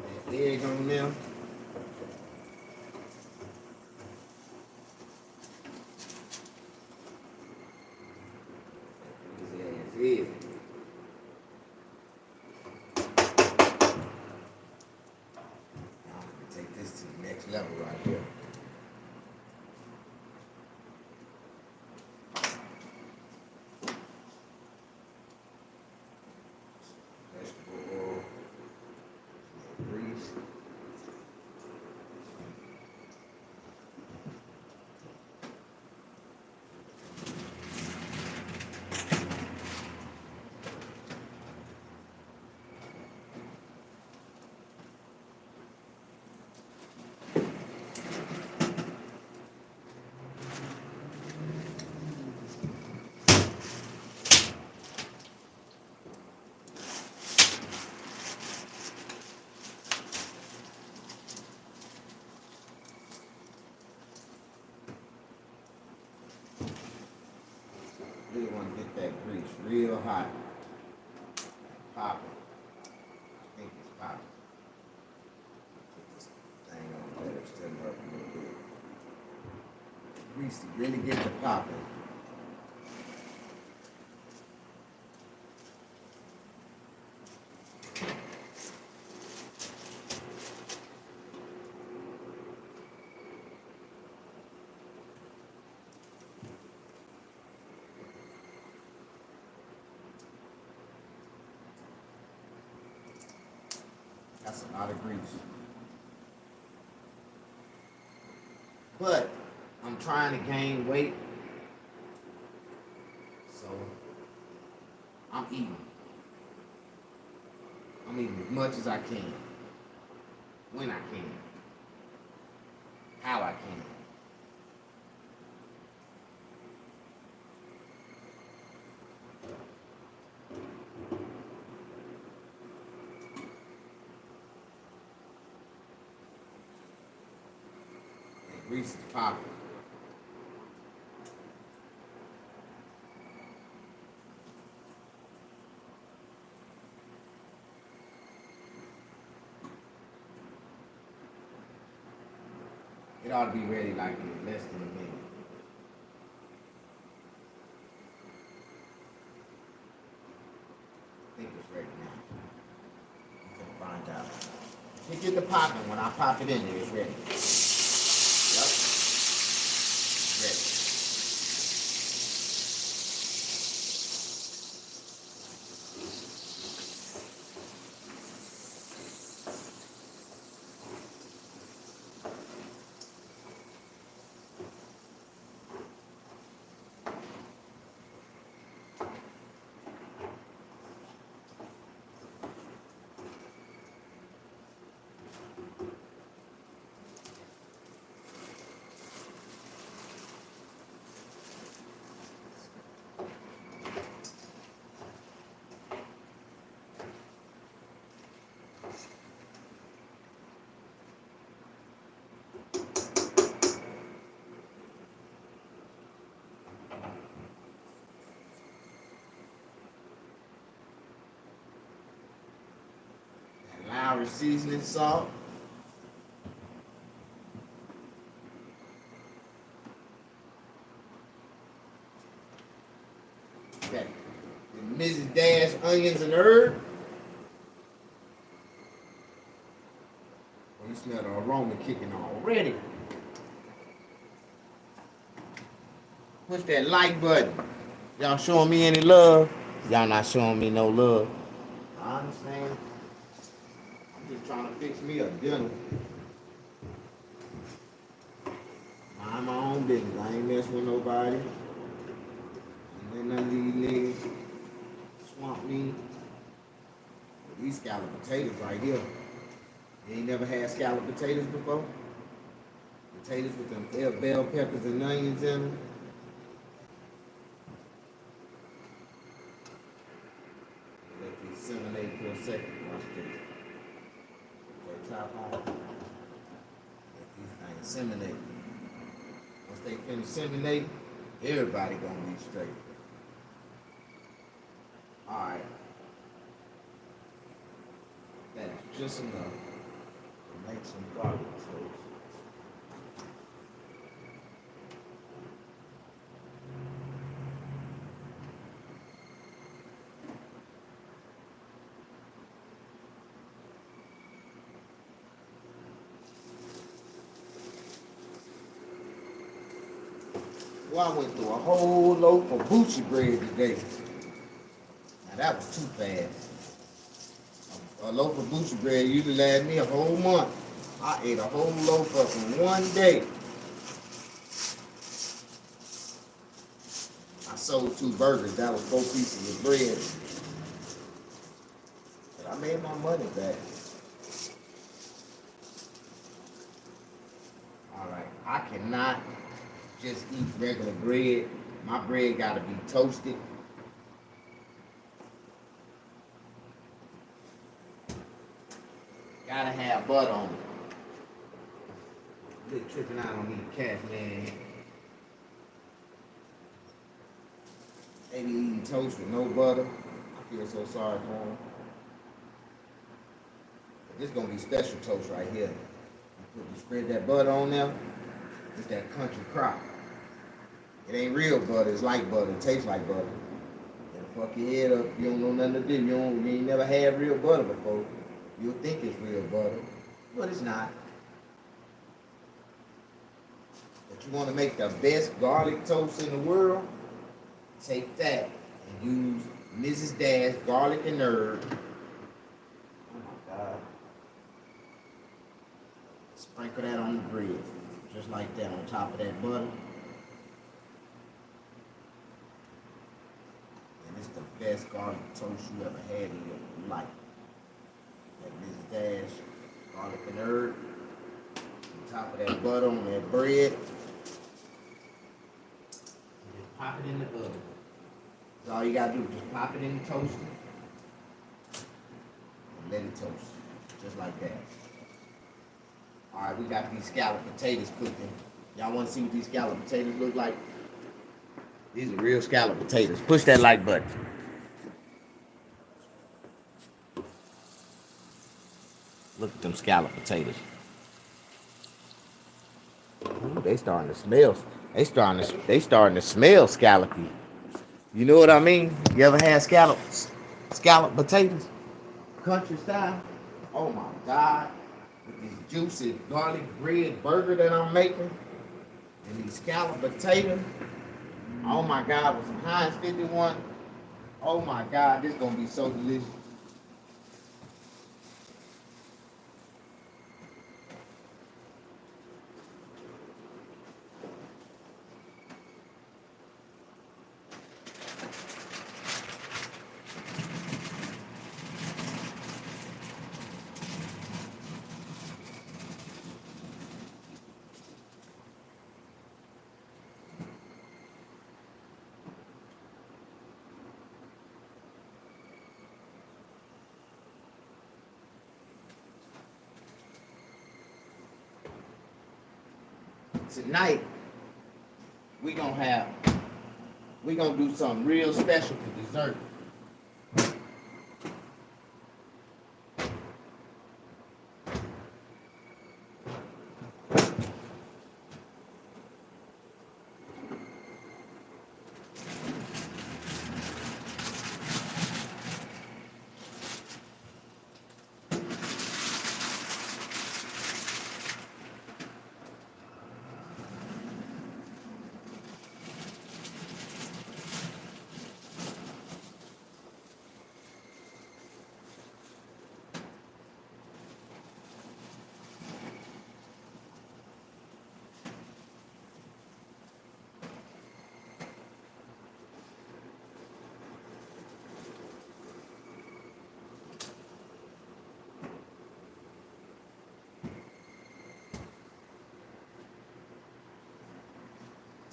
That egg on there. His ass is. Take this to the next level right here. Vegetable oil, grease. Really want to get that grease real hot. Popping. I think it's popping. Put this thing on there, stir it up a little bit. Grease to really get the popping. That's a lot of grease. But I'm trying to gain weight. So I'm eating. I'm eating as much as I can. When I can. How I can. Grease is popping. It ought to be ready like in less than a minute. I think it's ready now. I'm gonna find out. You get the popping. When I pop it in there, it's ready. Lowry seasoning salt. Okay. Mrs. Dash onions and herbs. Oh, you smell the aroma kicking already. Push that like button. Y'all showing me any love? Y'all not showing me no love. I understand. I'm just trying to fix me a dinner. Mind my own business. I ain't messing with nobody. Ain't none of these niggas swamp me. These scalloped potatoes right here. You ain't never had scalloped potatoes before? Potatoes with them bell peppers and onions in them. Let these simmer for a second. Watch this. Put that top on. Let these things simmer. Once they finish simmering, everybody gonna be straight. Alright. That's just enough. Make some garlic toast. Well, I went through a whole loaf of Bucci bread today. Now that was too fast. A loaf of Bucci bread usually lasts me a whole month. I ate a whole loaf of it in one day. I sold 2 burgers. That was 4 pieces of bread. But I made my money back. All right. I cannot just eat regular bread. My bread got to be toasted. Gotta have butter on it. Look, tripping out on these cats, man. They be eating toast with no butter. I feel so sorry for them. But this gonna be special toast right here. You spread that butter on there. It's that country crock. It ain't real butter. It's like butter. It tastes like butter. It'll fuck your head up. You don't know nothing to do. You ain't never had real butter before. You'll think it's real butter, but it's not. But you want to make the best garlic toast in the world? Take that and use Mrs. Dash garlic and herb. Oh my God. Sprinkle that on the bread, just like that, on top of that butter. And it's the best garlic toast you ever had in your life. Mrs. Dash, garlic and herb, on top of that butter on that bread. And just pop it in the oven. That's all you gotta do, just pop it in the toaster and let it toast, just like that. All right, we got these scalloped potatoes cooking. Y'all wanna see what these scalloped potatoes look like? These are real scalloped potatoes. Push that like button. Look at them scalloped potatoes. Ooh, they starting to smell. They starting to smell scallopy. You know what I mean? You ever had scalloped potatoes, country style? Oh my God! With this juicy garlic bread burger that I'm making, and these scalloped potatoes. Oh my God! With some Heinz 51. Oh my God! This is gonna be so delicious. Tonight, we gonna do something real special for dessert.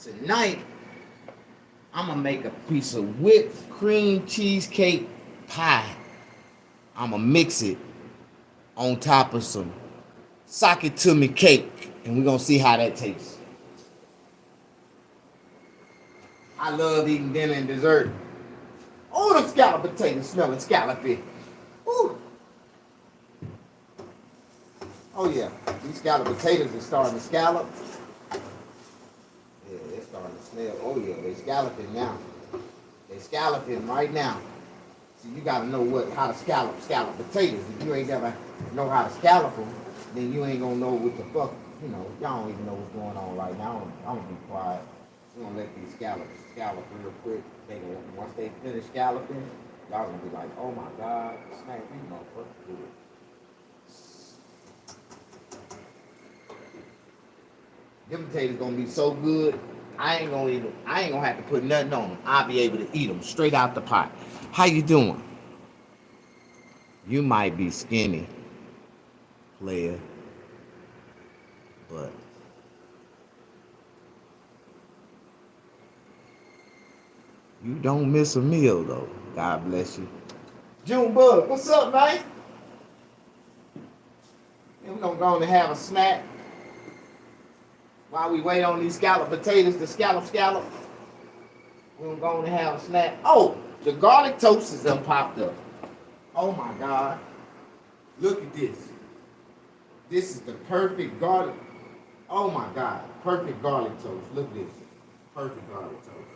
Tonight, I'm gonna make a piece of whipped cream cheesecake pie. I'm gonna mix it on top of some sock it to me cake, and we're gonna see how that tastes. I love eating dinner and dessert. Oh, them scalloped potatoes smelling scallopy. Ooh. Oh yeah, these scalloped potatoes are starting to scallop. Yeah, they're starting to smell. Oh yeah, they're scalloping now. They're scalloping right now. So you gotta know how to scallop potatoes. If you ain't never know how to scallop them, then you ain't gonna know what the fuck. Y'all don't even know what's going on right now. I'm gonna be quiet. We're gonna let these scallop real quick. Once they finish scalloping, y'all gonna be like, oh my god, snap, these motherfuckers do it. Them potatoes gonna be so good. I ain't gonna have to put nothing on them. I'll be able to eat them straight out the pot. How you doing? You might be skinny, player, but you don't miss a meal though. God bless you. Junebug, what's up, man? We're gonna go on and have a snack while we wait on these scalloped potatoes to scallop. We're gonna go on and have a snack. Oh, the garlic toast is done popped up. Oh my God. Look at this. This is the perfect garlic. Oh my God. Perfect garlic toast. Look at this. Perfect garlic toast.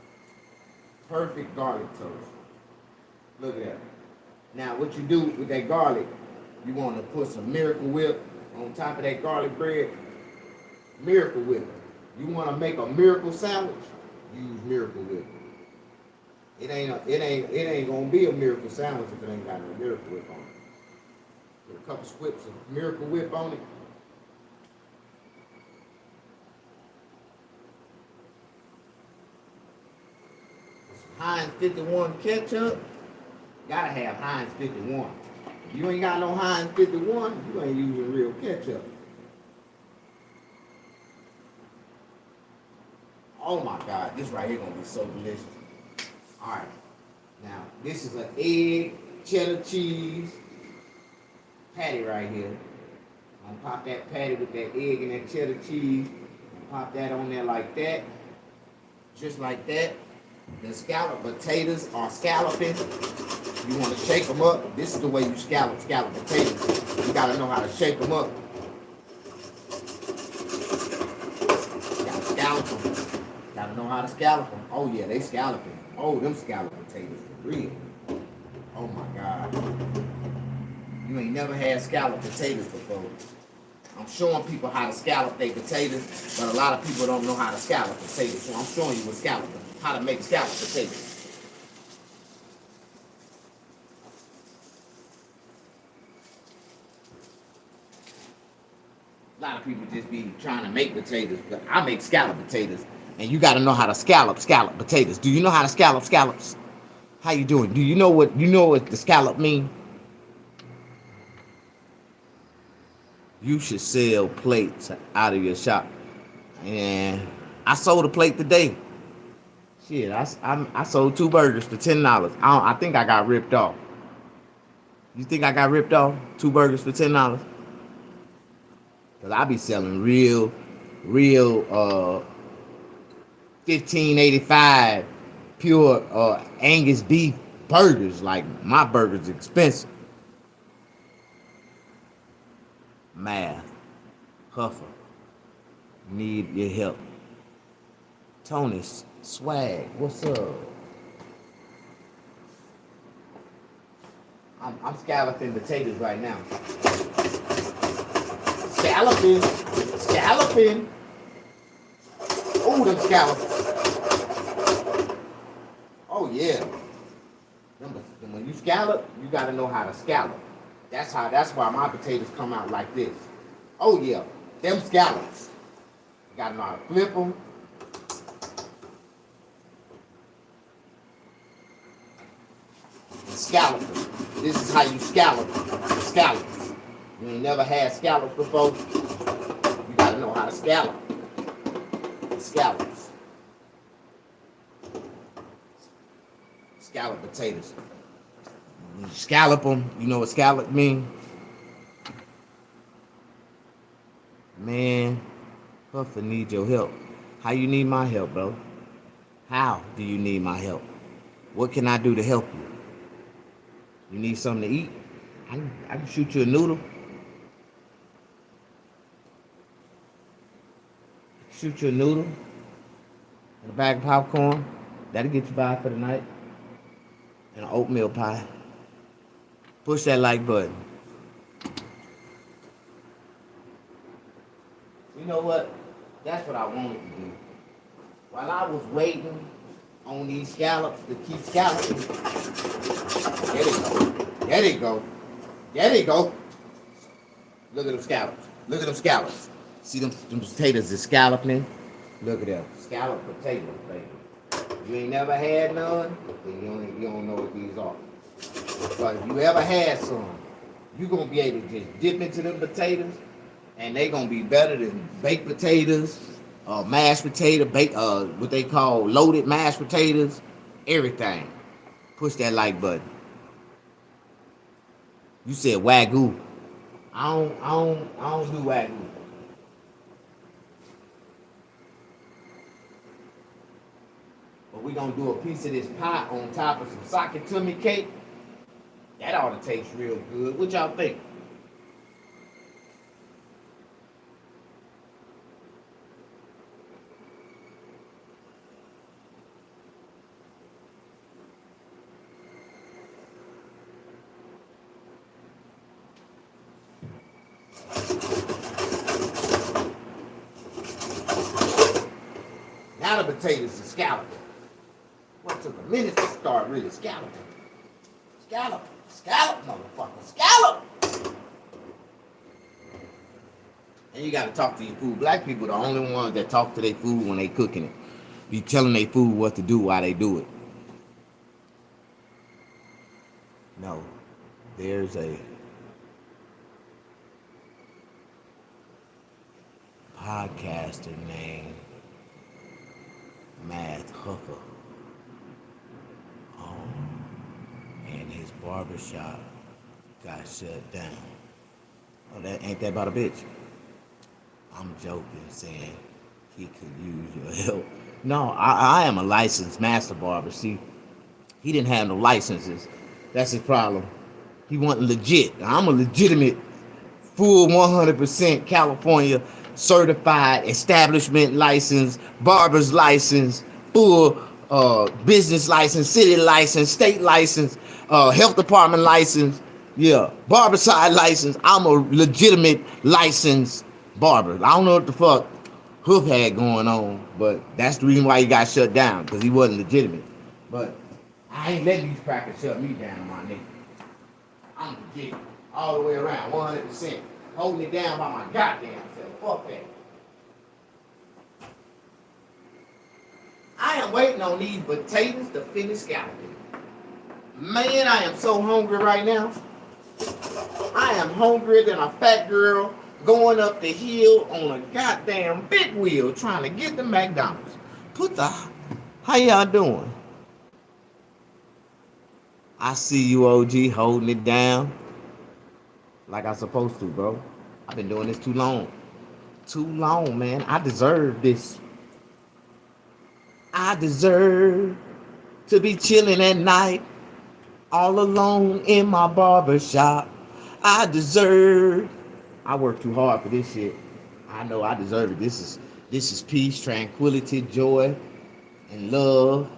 Perfect garlic toast. Look at that. Now what you do with that garlic, you want to put some Miracle Whip on top of that garlic bread. Miracle Whip. You want to make a miracle sandwich? Use Miracle Whip. It ain't gonna be a miracle sandwich if it ain't got no Miracle Whip on it. Put a couple squips of Miracle Whip on it. Heinz 51 ketchup. Gotta have Heinz 51. If you ain't got no Heinz 51, you ain't using real ketchup. Oh my God, this right here gonna be so delicious. All right, now this is an egg, cheddar cheese patty right here. I'm gonna pop that patty with that egg and that cheddar cheese. Pop that on there like that, just like that. The scalloped potatoes are scalloping. You want to shake them up. This is the way you scallop potatoes. You gotta know how to shake them up. You gotta scallop them. Gotta know how to scallop them. Oh yeah, they scalloping. Oh, them scalloped potatoes for real. Oh my God. You ain't never had scalloped potatoes before. I'm showing people how to scallop their potatoes, but a lot of people don't know how to scallop potatoes. So I'm showing you how to make scalloped potatoes. A lot of people just be trying to make potatoes, but I make scalloped potatoes. And you got to know how to scallop potatoes. Do you know how to scallop scallops? How you doing? Do you know what the scallop mean? You should sell plates out of your shop. And I sold a plate today. Shit, I sold 2 burgers for $10. I think I got ripped off. You think I got ripped off? 2 burgers for $10? Cause I be selling real, 15.85 pure Angus beef burgers. Like my burgers expensive. Math, Huffer, need your help. Tony Swag, what's up? I'm scalloping potatoes right now. Scalloping. Oh, them scallops. Oh yeah. When you scallop, you gotta know how to scallop. That's why my potatoes come out like this. Oh yeah, them scallops. You gotta know how to flip them. And scallop them. This is how you scallop scallops. You ain't never had scallops before. You gotta know how to scallop the scallops. Scallop potatoes. You scallop them. You know what scallop mean? Man, Puffer need your help. How you need my help, bro? How do you need my help? What can I do to help you? You need something to eat? I can shoot you a noodle. Shoot you a noodle and a bag of popcorn. That'll get you by for the night. And an oatmeal pie. Push that like button. You know what? That's what I wanted to do. While I was waiting on these scallops to keep scalloping. There they go. There they go. There they go. Look at them scallops. Look at them scallops. See them potatoes is scalloping? Look at them. Scallop potatoes, baby. You ain't never had none, then you don't know what these are. But if you ever had some, you're going to be able to just dip into them potatoes, and they going to be better than baked potatoes, mashed potato, what they call loaded mashed potatoes, everything. Push that like button. You said Wagyu. I don't do Wagyu. But we're gonna do a piece of this pie on top of some sakatumi cake. That ought to taste real good. What y'all think? Now the potatoes are scalloping. What took a minute to start really scalloping? Scallop, scallop, motherfucker, scallop! And you gotta talk to your food. Black people are the only ones that talk to their food when they cooking it. Be telling their food what to do while they do it. No, there's a podcaster named Math Hooker. And his barbershop got shut down. Oh, that ain't that about a bitch? I'm joking, saying he could use your help. No, I am a licensed master barber. See, he didn't have no licenses. That's his problem. He wasn't legit. I'm a legitimate, full 100% California certified establishment license, barber's license, full business license, city license, state license, health department license, yeah, barberside license. I'm a legitimate licensed barber. I don't know what the fuck Hoof had going on, but that's the reason why he got shut down, because he wasn't legitimate. But I ain't letting these crackers shut me down, my nigga. I'm legit all the way around, 100%. Holding it down by my goddamn self. Fuck that. I am waiting on these potatoes to finish scalloping. Man, I am so hungry right now. I am hungrier than a fat girl going up the hill on a goddamn big wheel trying to get to McDonald's. How y'all doing? I see you, OG, holding it down like I'm supposed to, bro. I've been doing this too long. Too long, man. I deserve this. I deserve to be chilling at night, all alone in my barber shop. I work too hard for this shit. I know I deserve it. This is peace, tranquility, joy, and love,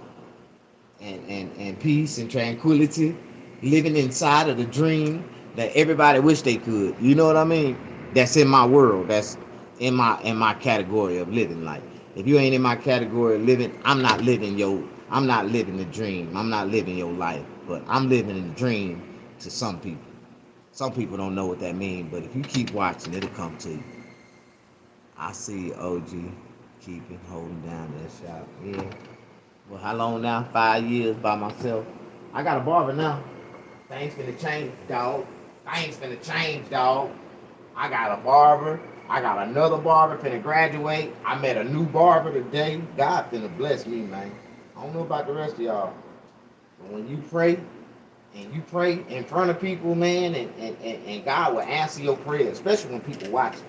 and peace and tranquility. Living inside of the dream that everybody wish they could. You know what I mean? That's in my world. That's in my category of living life. If you ain't in my category of living, I'm not living the dream. I'm not living your life. But I'm living the dream to some people. Some people don't know what that means, but if you keep watching, it'll come to you. I see OG keeping holding down that shop. Yeah. Well, how long now? 5 years by myself. I got a barber now. Things finna change, dog. I got a barber. I got another barber finna graduate. I met a new barber today. God finna bless me, man. I don't know about the rest of y'all. But when you pray, and you pray in front of people, man, and God will answer your prayers, especially when people watching.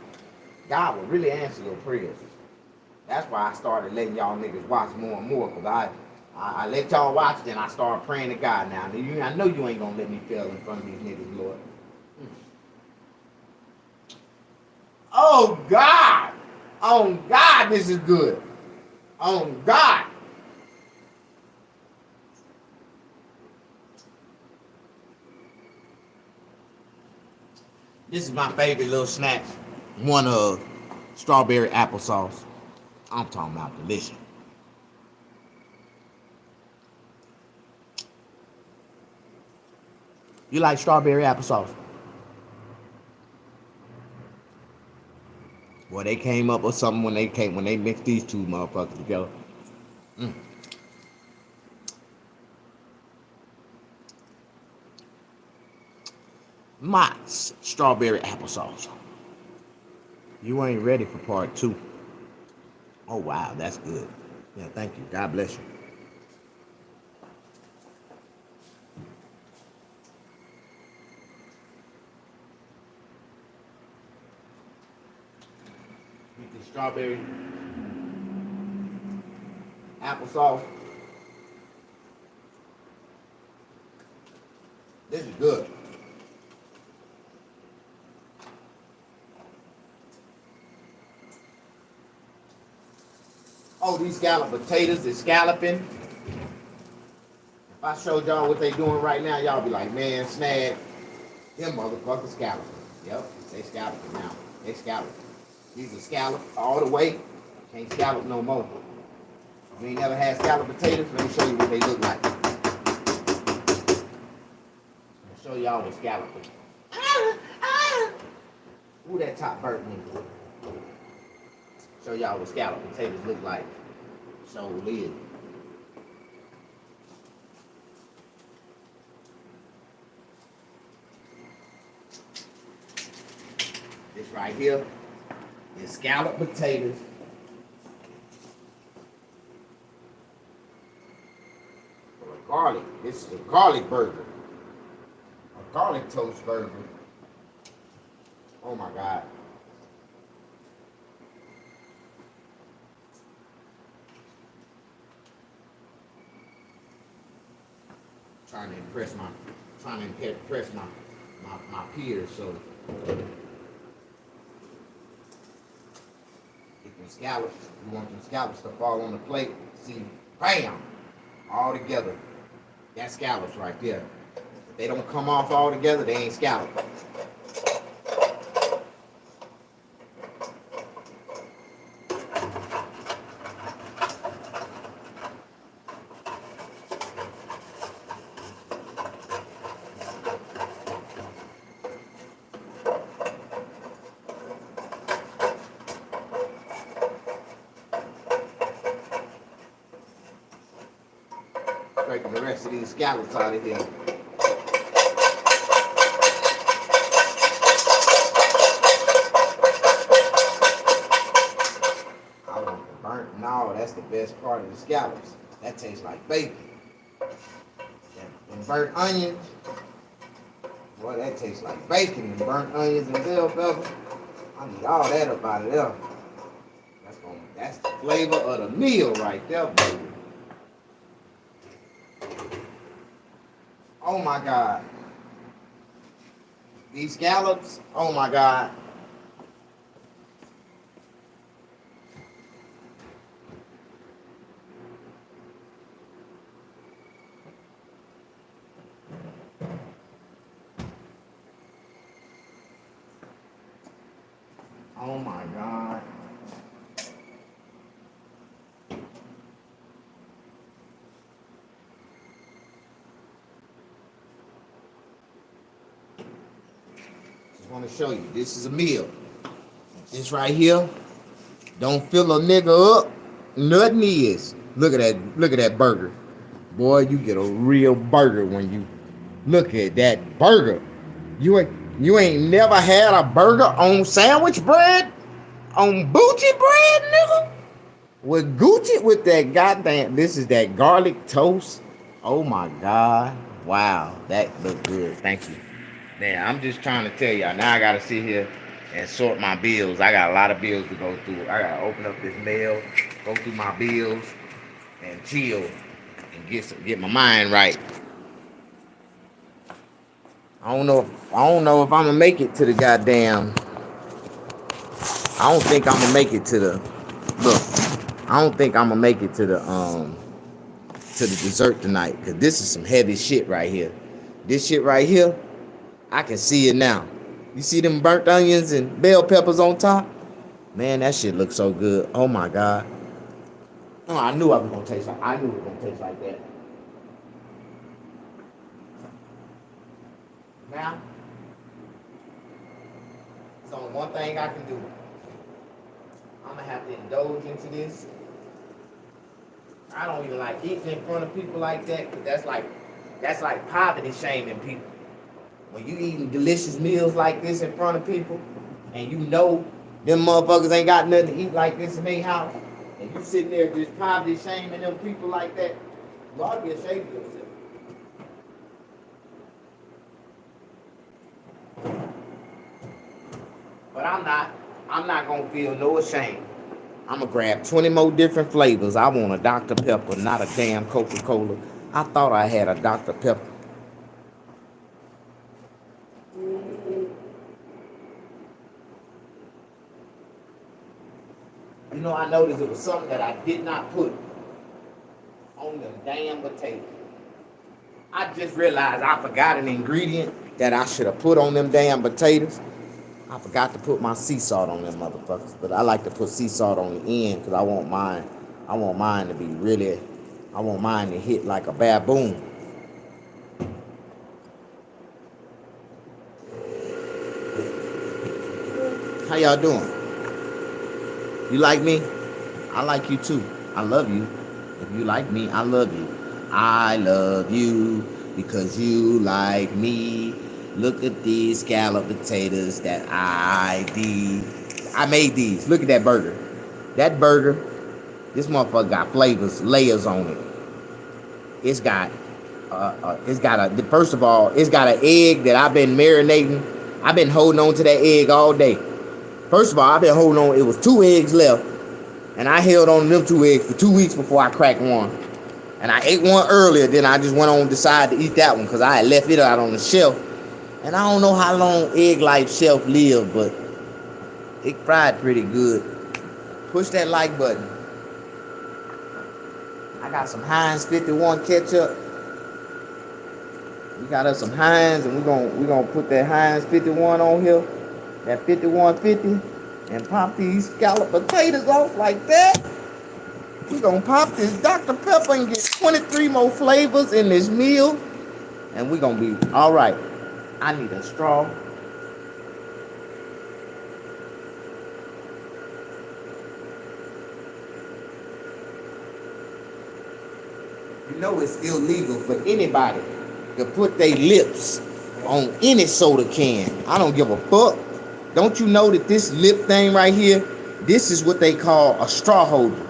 God will really answer your prayers. That's why I started letting y'all niggas watch more and more, because I let y'all watch, then I started praying to God now. I know you ain't gonna let me fail in front of these niggas, Lord. Oh, God! On God, this is good. On God. This is my favorite little snack. One of strawberry applesauce. I'm talking about delicious. You like strawberry applesauce? Well, they came up with something when they mixed these two motherfuckers together. Mm. Mott's strawberry applesauce. You ain't ready for part 2. Oh wow, that's good. Yeah, thank you. God bless you. Eat the strawberry applesauce. This is good. Oh, these scalloped potatoes is scalloping. If I showed y'all what they doing right now, y'all be like, man, Snag, them motherfuckers scalloping. Yep, they scalloping now. They scalloping. These are scalloped all the way. Can't scallop no more. If you ain't never had scalloped potatoes, let me show you what they look like. I'll show y'all what scalloping. Ooh, that top burnt me. Show y'all what scalloped potatoes look like. So lid. This right here is scalloped potatoes. Or a garlic. This is a garlic burger. A garlic toast burger. Oh my God. Trying to impress my peers, so get them scallops. You want them scallops to fall on the plate. See, bam, all together. That's scallops right there. If they don't come off all together, they ain't scallops. Scraping the rest of these scallops out of here. I want the burnt. No, that's the best part of the scallops. That tastes like bacon. And burnt onions, boy, that tastes like bacon. And burnt onions and bell pepper. I need all that up out of there. That's the flavor of the meal right there, baby. Oh my God. These scallops, oh my God. Oh my God. Just want to show you, this is a meal. This right here, don't fill a nigga up. Nothing is. Look at that burger. Boy, you get a real burger when you look at that burger. You ain't never had a burger on sandwich bread? On Gucci bread, nigga? With Gucci, with that goddamn, this is that garlic toast. Oh my God. Wow, that look good. Thank you. Now, I'm just trying to tell y'all. Now I gotta sit here and sort my bills. I got a lot of bills to go through. I gotta open up this mail, go through my bills, and chill and get my mind right. I don't know if I'm gonna make it to the goddamn I don't think I'm gonna make it to the look. I don't think I'm gonna make it to the dessert tonight, because this is some heavy shit right here. This shit right here, I can see it now. You see them burnt onions and bell peppers on top? Man, that shit looks so good. Oh my god. Oh, I knew I was gonna taste like. I knew it was gonna taste like that. Now, there's only one thing I can do. I'm gonna have to indulge into this. I don't even like eating in front of people like that, because that's like poverty shaming people. When you eating delicious meals like this in front of people, and you know them motherfuckers ain't got nothing to eat like this in their house, and you sitting there just poverty shaming them people like that, you ought to be ashamed of yourself. But I'm not gonna feel no ashamed. I'm gonna grab 20 more different flavors. I want a Dr. Pepper, not a damn Coca-Cola. I thought I had a Dr. Pepper. You know, I noticed it was something that I did not put on them damn potatoes. I just realized I forgot an ingredient that I should have put on them damn potatoes. I forgot to put my sea salt on them motherfuckers, but I like to put sea salt on the end because I want mine to be really, I want mine to hit like a baboon. How y'all doing? You like me? I like you too. I love you. If you like me, I love you. I love you because you like me. Look at these scalloped potatoes that I did. I made these. Look at that burger. That burger, this motherfucker got flavors, layers on it. It's got first of all, it's got an egg that I've been marinating. I've been holding on to that egg all day. First of all, I've been holding on. It was 2 eggs left, and I held on to them 2 eggs for 2 weeks before I cracked one. And I ate one earlier, then I just went on and decided to eat that one because I had left it out on the shelf. And I don't know how long egg life shelf live, but it fried pretty good. Push that like button. I got some Heinz 51 ketchup. We got us some Heinz, and we're gonna put that Heinz 51 on here, that 5150, and pop these scalloped potatoes off like that. We're gonna pop this Dr. Pepper and get 23 more flavors in this meal, and we're gonna be all right. I need a straw. You know it's illegal for anybody to put their lips on any soda can. I don't give a fuck. Don't you know that this lip thing right here, this is what they call a straw holder.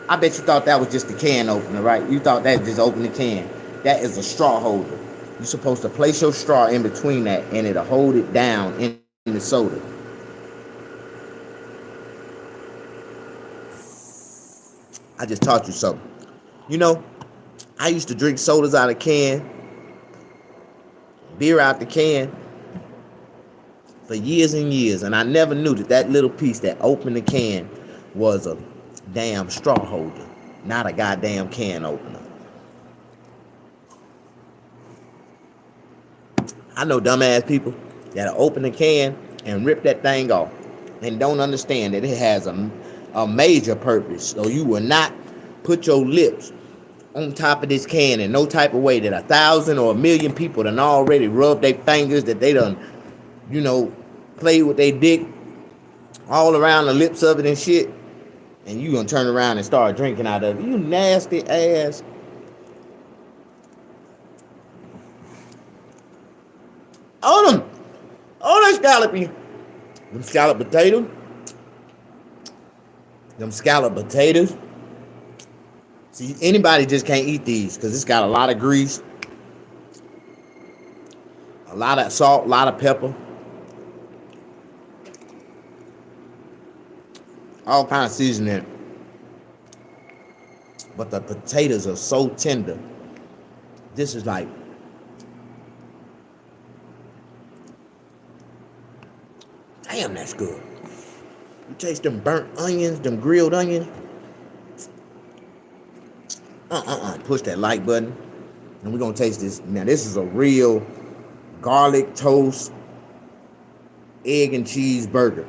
I bet you thought that was just the can opener, right? You thought that just opened the can. That is a straw holder. You're supposed to place your straw in between that, and it'll hold it down in the soda. I just taught you something. You know, I used to drink sodas out of can, beer out the can, for years and years, and I never knew that little piece that opened the can was a damn straw holder, not a goddamn can opener. I know dumbass people that'll open the can and rip that thing off and don't understand that it has a major purpose. So you will not put your lips on top of this can in no type of way that 1,000 or 1,000,000 people done already rubbed their fingers, that they done, play with their dick all around the lips of it and shit. And you gonna turn around and start drinking out of it. You nasty ass. On them scallopy. Them scalloped potatoes. Them scalloped potatoes. See, anybody just can't eat these because it's got a lot of grease, a lot of salt, a lot of pepper, all kind of seasoning. But the potatoes are so tender. This is like, damn, that's good. You taste them burnt onions, them grilled onions. Push that like button. And we're gonna taste this. Now this is a real garlic toast, egg and cheese burger.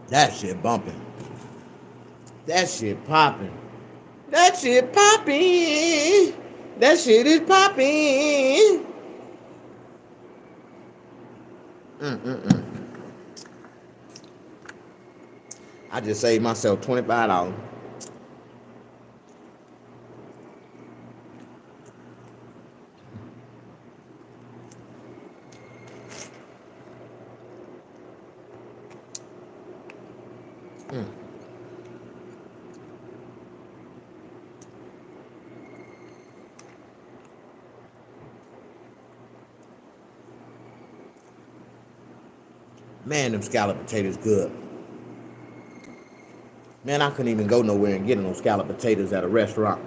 That shit bumping. That shit popping. That shit popping. That shit is popping. I just saved myself $25. Man, them scalloped potatoes good. Man, I couldn't even go nowhere and get those scalloped potatoes at a restaurant.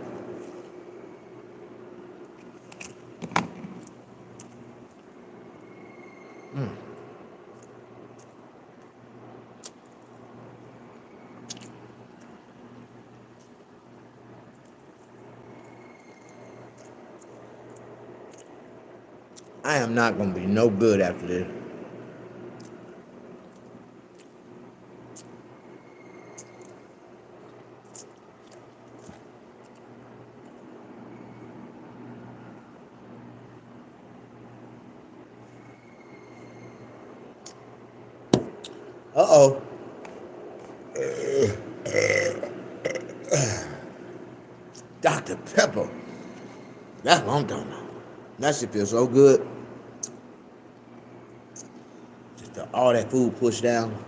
I am not gonna be no good after this. Uh-oh. Dr. Pepper. That's what I'm talking about. That shit feels so good. Just all that food pushed down.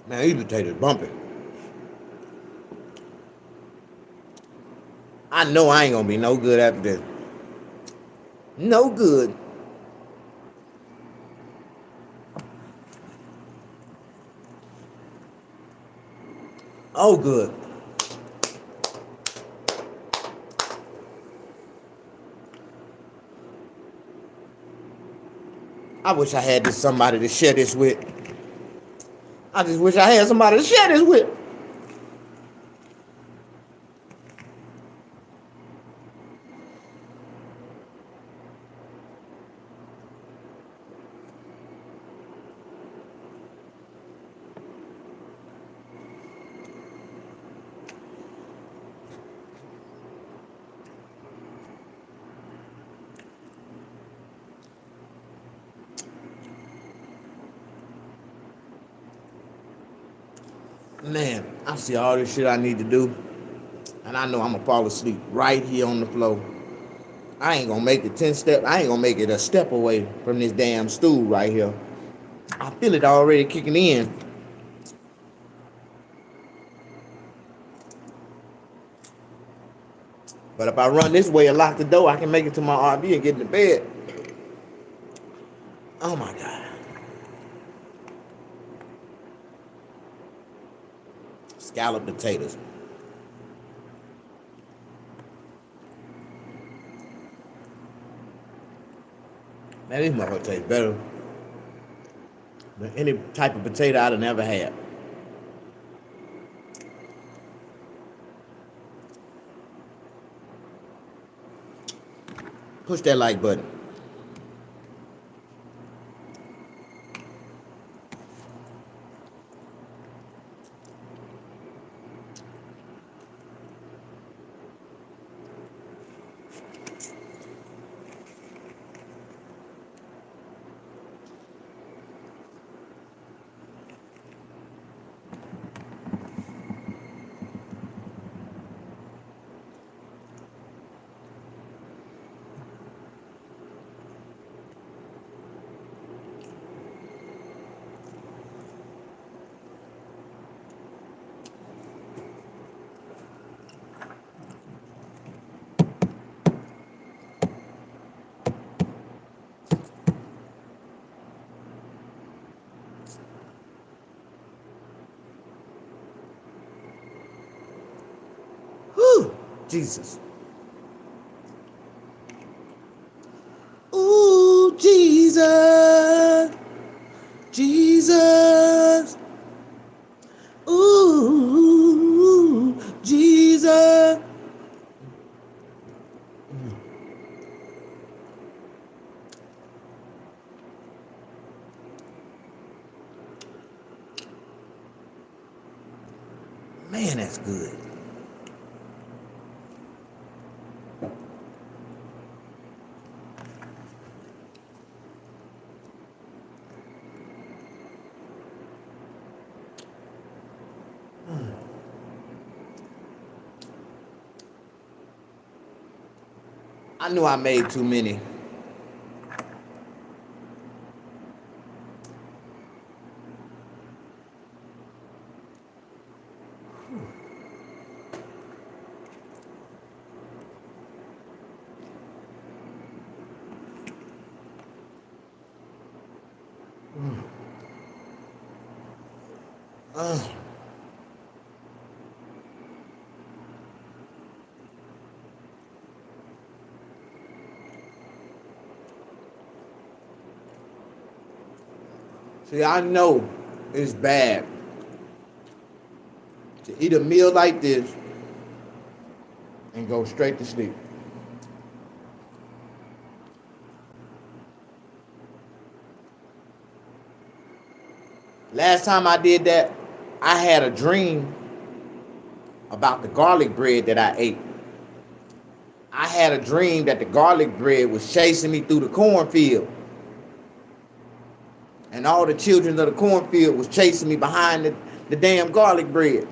Man, these potatoes bumping. I know I ain't gonna be no good after this. No good. Oh, good. I wish I had this somebody to share this with. I just wish I had somebody to share this with. Man, I see all this shit I need to do, and I know I'm gonna fall asleep right here on the floor. I ain't gonna make it 10 steps. I ain't gonna make it a step away from this damn stool right here. I feel it already kicking in. But if I run this way and lock the door, I can make it to my RV and get into bed. Oh my God. Scalloped potatoes. Man, these motherfuckers taste better than any type of potato I'd have never had. Push that like button. Jesus. Ooh, Jesus. Jesus. Ooh, Jesus. Man, that's good. I knew I made too many. See, I know it's bad to eat a meal like this and go straight to sleep. Last time I did that, I had a dream about the garlic bread that I ate. I had a dream that the garlic bread was chasing me through the cornfield. And all the children of the cornfield was chasing me behind the damn garlic bread.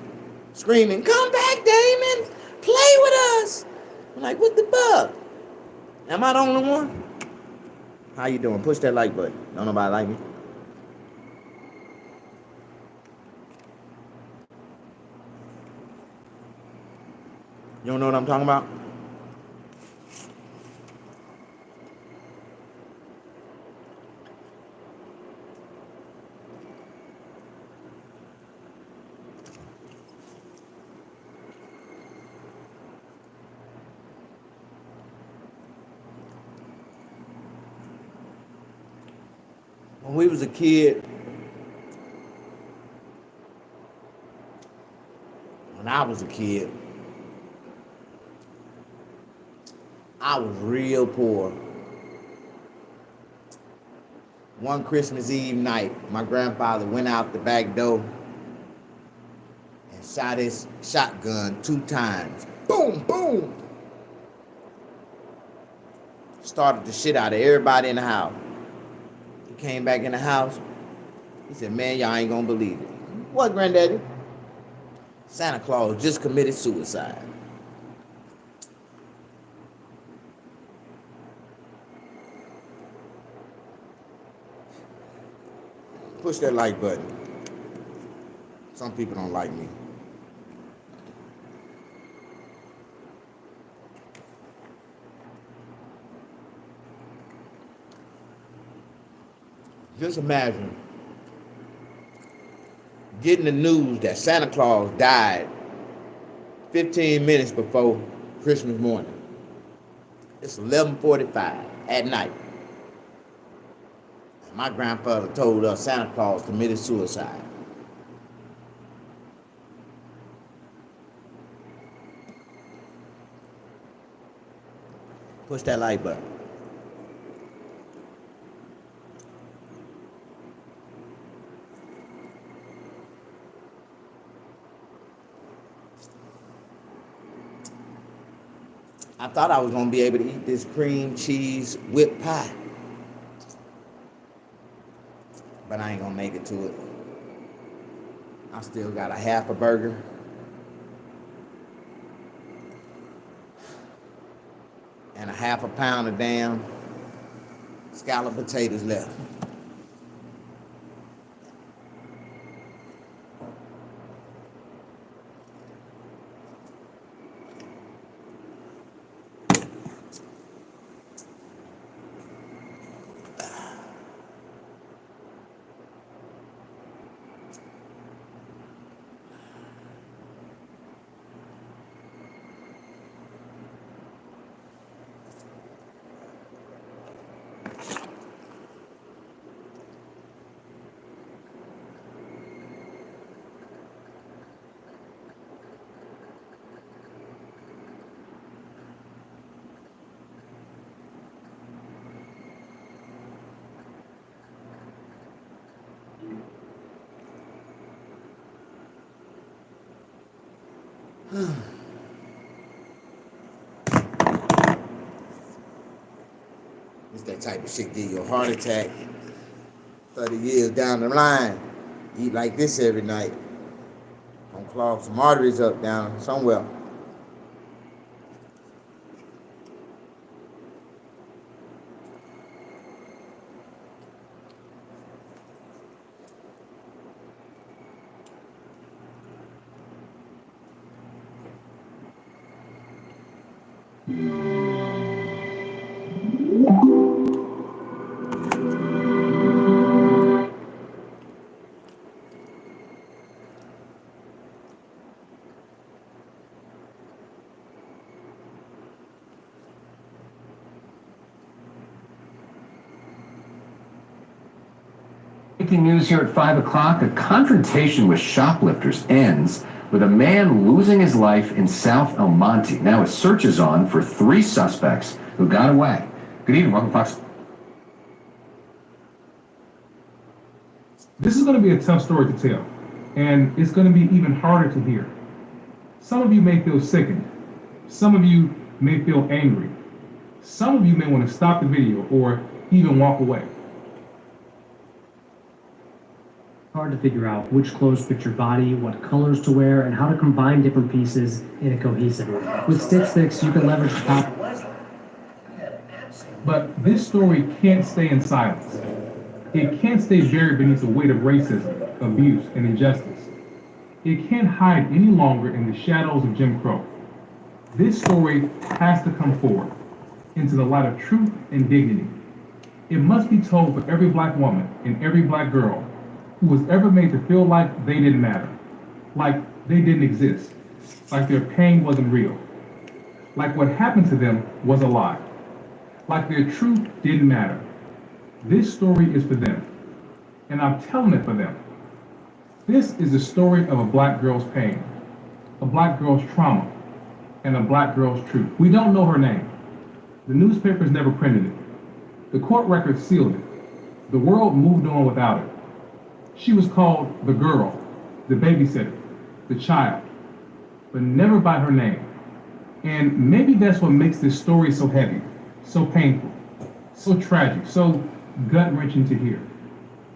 Screaming, come back, Damon! Play with us! I'm like, what the fuck? Am I the only one? How you doing? Push that like button. Don't nobody like me? You don't know what I'm talking about? When we was a kid, when I was a kid, I was real poor. One Christmas Eve night, my grandfather went out the back door and shot his shotgun 2 times. Boom, boom. Started the shit out of everybody in the house. He came back in the house. He said, man, y'all ain't gonna believe it. What, granddaddy? Santa Claus just committed suicide. Push that like button. Some people don't like me. Just imagine getting the news that Santa Claus died 15 minutes before Christmas morning. It's 11:45 at night. My grandfather told us Santa Claus committed suicide. Push that like button. I thought I was going to be able to eat this cream cheese whipped pie. But I ain't going to make it to it. I still got a half a burger. And a half a pound of damn scalloped potatoes left. It's that type of shit give you a heart attack 30 years down the line. Eat like this every night. Gonna clog some arteries up down somewhere. Breaking news here at 5 o'clock, a confrontation with shoplifters ends with a man losing his life in South El Monte. Now a search is on for 3 suspects who got away. Good evening, welcome Fox. This is going to be a tough story to tell, and it's going to be even harder to hear. Some of you may feel sickened. Some of you may feel angry. Some of you may want to stop the video or even walk away. Hard to figure out which clothes fit your body, what colors to wear, and how to combine different pieces in a cohesive way. With Stitch Fix, you can leverage the top. But this story can't stay in silence. It can't stay buried beneath the weight of racism, abuse, and injustice. It can't hide any longer in the shadows of Jim Crow. This story has to come forward into the light of truth and dignity. It must be told for every black woman and every black girl who was ever made to feel like they didn't matter, like they didn't exist, like their pain wasn't real, like what happened to them was a lie, like their truth didn't matter. This story is for them, and I'm telling it for them. This is the story of a black girl's pain, a black girl's trauma, and a black girl's truth. We don't know her name. The newspapers never printed it. The court records sealed it. The world moved on without it. She was called the girl, the babysitter, the child, but never by her name. And maybe that's what makes this story so heavy, so painful, so tragic, so gut-wrenching to hear.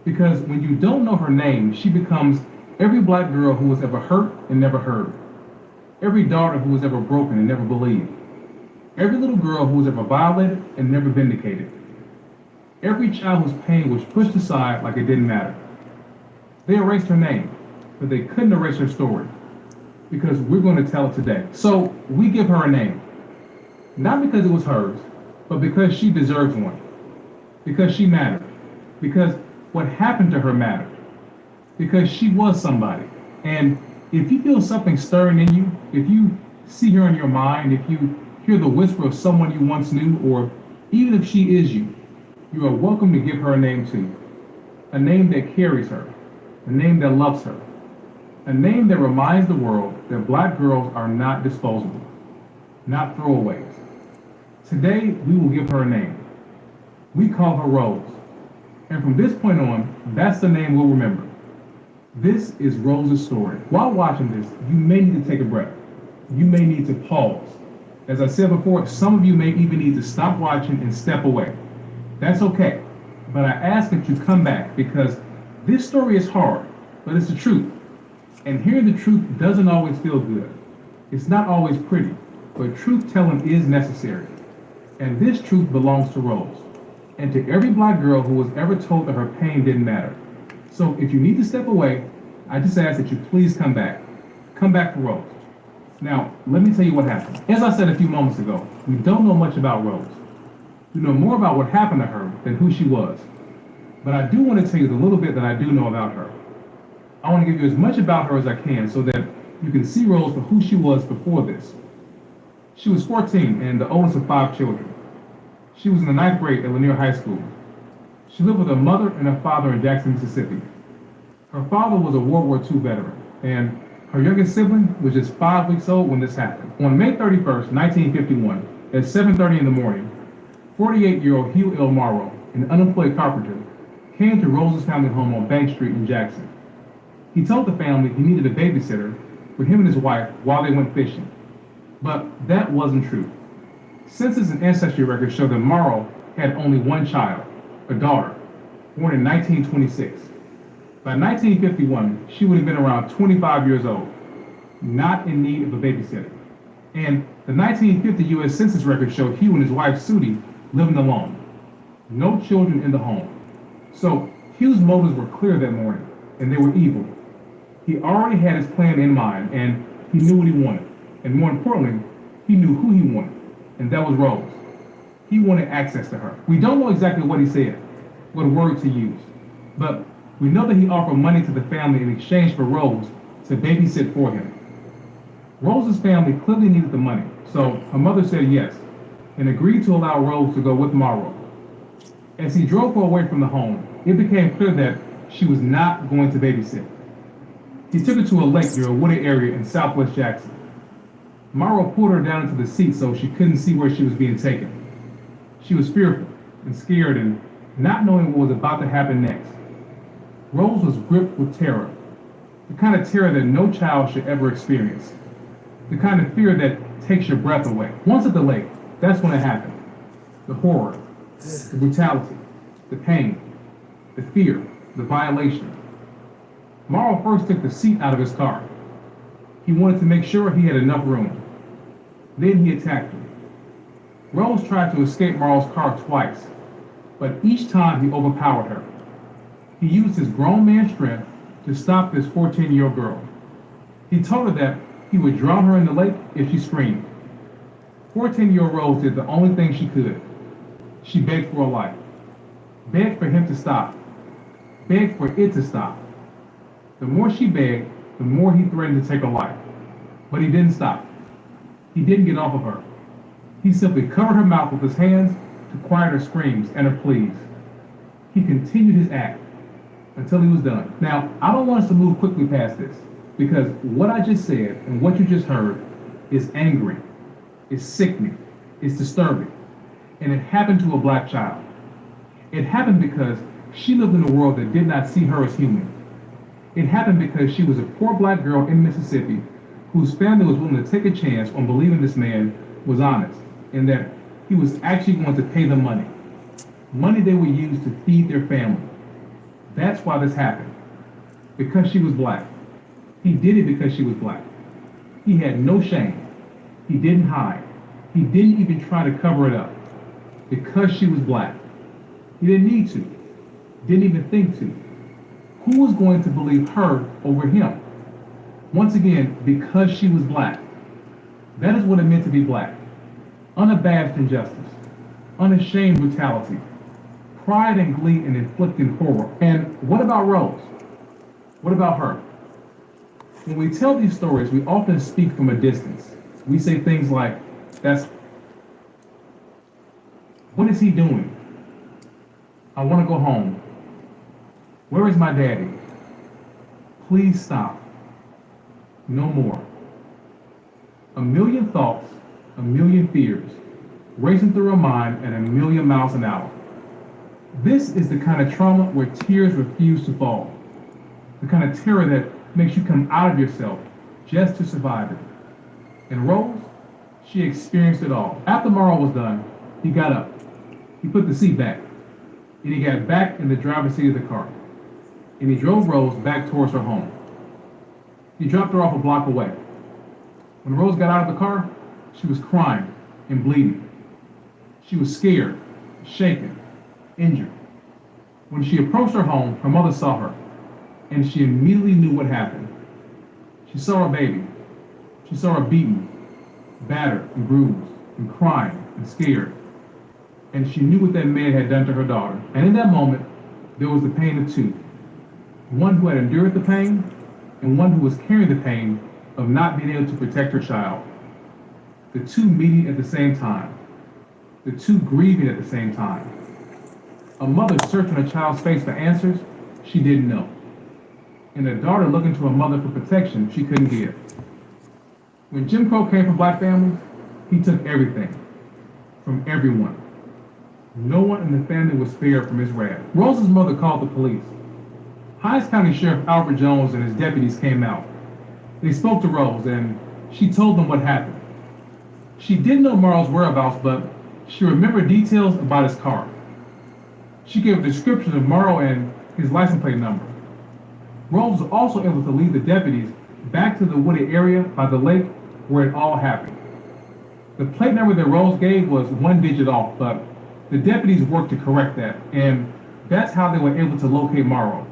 Because when you don't know her name, she becomes every black girl who was ever hurt and never heard, every daughter who was ever broken and never believed, every little girl who was ever violated and never vindicated, every child whose pain was pushed aside like it didn't matter. They erased her name, but they couldn't erase her story, because we're going to tell it today. So we give her a name, not because it was hers, but because she deserves one, because she mattered, because what happened to her mattered, because she was somebody. And if you feel something stirring in you, if you see her in your mind, if you hear the whisper of someone you once knew, or even if she is you, you are welcome to give her a name too, a name that carries her, a name that loves her, a name that reminds the world that black girls are not disposable, not throwaways. Today, we will give her a name. We call her Rose. And from this point on, that's the name we'll remember. This is Rose's story. While watching this, you may need to take a breath. You may need to pause. As I said before, some of you may even need to stop watching and step away. That's okay. But I ask that you come back, because this story is hard, but it's the truth. And hearing the truth doesn't always feel good. It's not always pretty, but truth telling is necessary. And this truth belongs to Rose, and to every black girl who was ever told that her pain didn't matter. So if you need to step away, I just ask that you please come back. Come back for Rose. Now, let me tell you what happened. As I said a few moments ago, we don't know much about Rose. We know more about what happened to her than who she was. But I do want to tell you the little bit that I do know about her. I want to give you as much about her as I can so that you can see Rose for who she was before this. She was 14 and the oldest of 5 children. She was in the 9th grade at Lanier High School. She lived with her mother and her father in Jackson, Mississippi. Her father was a World War II veteran, and her youngest sibling was just 5 weeks old when this happened. On May 31st, 1951, at 7:30 in the morning, 48-year-old Hugh L. Morrow, an unemployed carpenter, came to Rose's family home on Bank Street in Jackson. He told the family he needed a babysitter with him and his wife while they went fishing. But that wasn't true. Census and ancestry records show that Morrow had only one child, a daughter, born in 1926. By 1951, she would have been around 25 years old, not in need of a babysitter. And the 1950 U.S. Census records show Hugh and his wife Sudie living alone. No children in the home. So Hugh's motives were clear that morning, and they were evil. He already had his plan in mind, and he knew what he wanted. And more importantly, he knew who he wanted, and that was Rose. He wanted access to her. We don't know exactly what he said, what word to use, but we know that he offered money to the family in exchange for Rose to babysit for him. Rose's family clearly needed the money, so her mother said yes, and agreed to allow Rose to go with Morrow. As he drove her away from the home, it became clear that she was not going to babysit. He took her to a lake near a wooded area in southwest Jackson. Morrow pulled her down into the seat so she couldn't see where she was being taken. She was fearful and scared and not knowing what was about to happen next. Rose was gripped with terror, the kind of terror that no child should ever experience, the kind of fear that takes your breath away. Once at the lake, that's when it happened. The horror, the brutality, the pain, the fear, the violation. Morrow first took the seat out of his car. He wanted to make sure he had enough room. Then he attacked her. Rose tried to escape Morrow's car twice, but each time he overpowered her. He used his grown man strength to stop this 14-year-old girl. He told her that he would drown her in the lake if she screamed. 14-year-old Rose did the only thing she could. She begged for her life, begged for him to stop, begged for it to stop. The more she begged, the more he threatened to take her life. But he didn't stop. He didn't get off of her. He simply covered her mouth with his hands to quiet her screams and her pleas. He continued his act until he was done. Now, I don't want us to move quickly past this, because what I just said and what you just heard is angering, it's sickening, it's disturbing, and it happened to a black child. It happened because she lived in a world that did not see her as human. It happened because she was a poor black girl in Mississippi whose family was willing to take a chance on believing this man was honest and that he was actually going to pay them money. Money they would use to feed their family. That's why this happened. Because she was black. He did it because she was black. He had no shame. He didn't hide. He didn't even try to cover it up. Because she was black. He didn't need to. Didn't even think to. Who was going to believe her over him? Once again, because she was black. That is what it meant to be black. Unabashed injustice. Unashamed brutality. Pride and glee in inflicting horror. And what about Rose? What about her? When we tell these stories, we often speak from a distance. We say things like, what is he doing? I want to go home. Where is my daddy? Please stop. No more. A million thoughts, a million fears, racing through our mind at a million miles an hour. This is the kind of trauma where tears refuse to fall. The kind of terror that makes you come out of yourself just to survive it. And Rose, she experienced it all. After Morrow was done, he got up. He put the seat back. And he got back in the driver's seat of the car. And he drove Rose back towards her home. He dropped her off a block away. When Rose got out of the car, she was crying and bleeding. She was scared, shaken, injured. When she approached her home, her mother saw her, and she immediately knew what happened. She saw her baby. She saw her beaten, battered and bruised, and crying and scared. And she knew what that man had done to her daughter. And in that moment, there was the pain of two. One who had endured the pain, and one who was carrying the pain of not being able to protect her child. The two meeting at the same time. The two grieving at the same time. A mother searching her child's face for answers she didn't know. And a daughter looking to her mother for protection she couldn't give. When Jim Crow came from black families, he took everything from everyone. No one in the family was spared from his wrath. Rose's mother called the police. Hinds County Sheriff Albert Jones and his deputies came out. They spoke to Rose, and she told them what happened. She didn't know Morrow's whereabouts, but she remembered details about his car. She gave a description of Morrow and his license plate number. Rose was also able to lead the deputies back to the wooded area by the lake where it all happened. The plate number that Rose gave was 1 digit off, but the deputies worked to correct that, and that's how they were able to locate Morrow.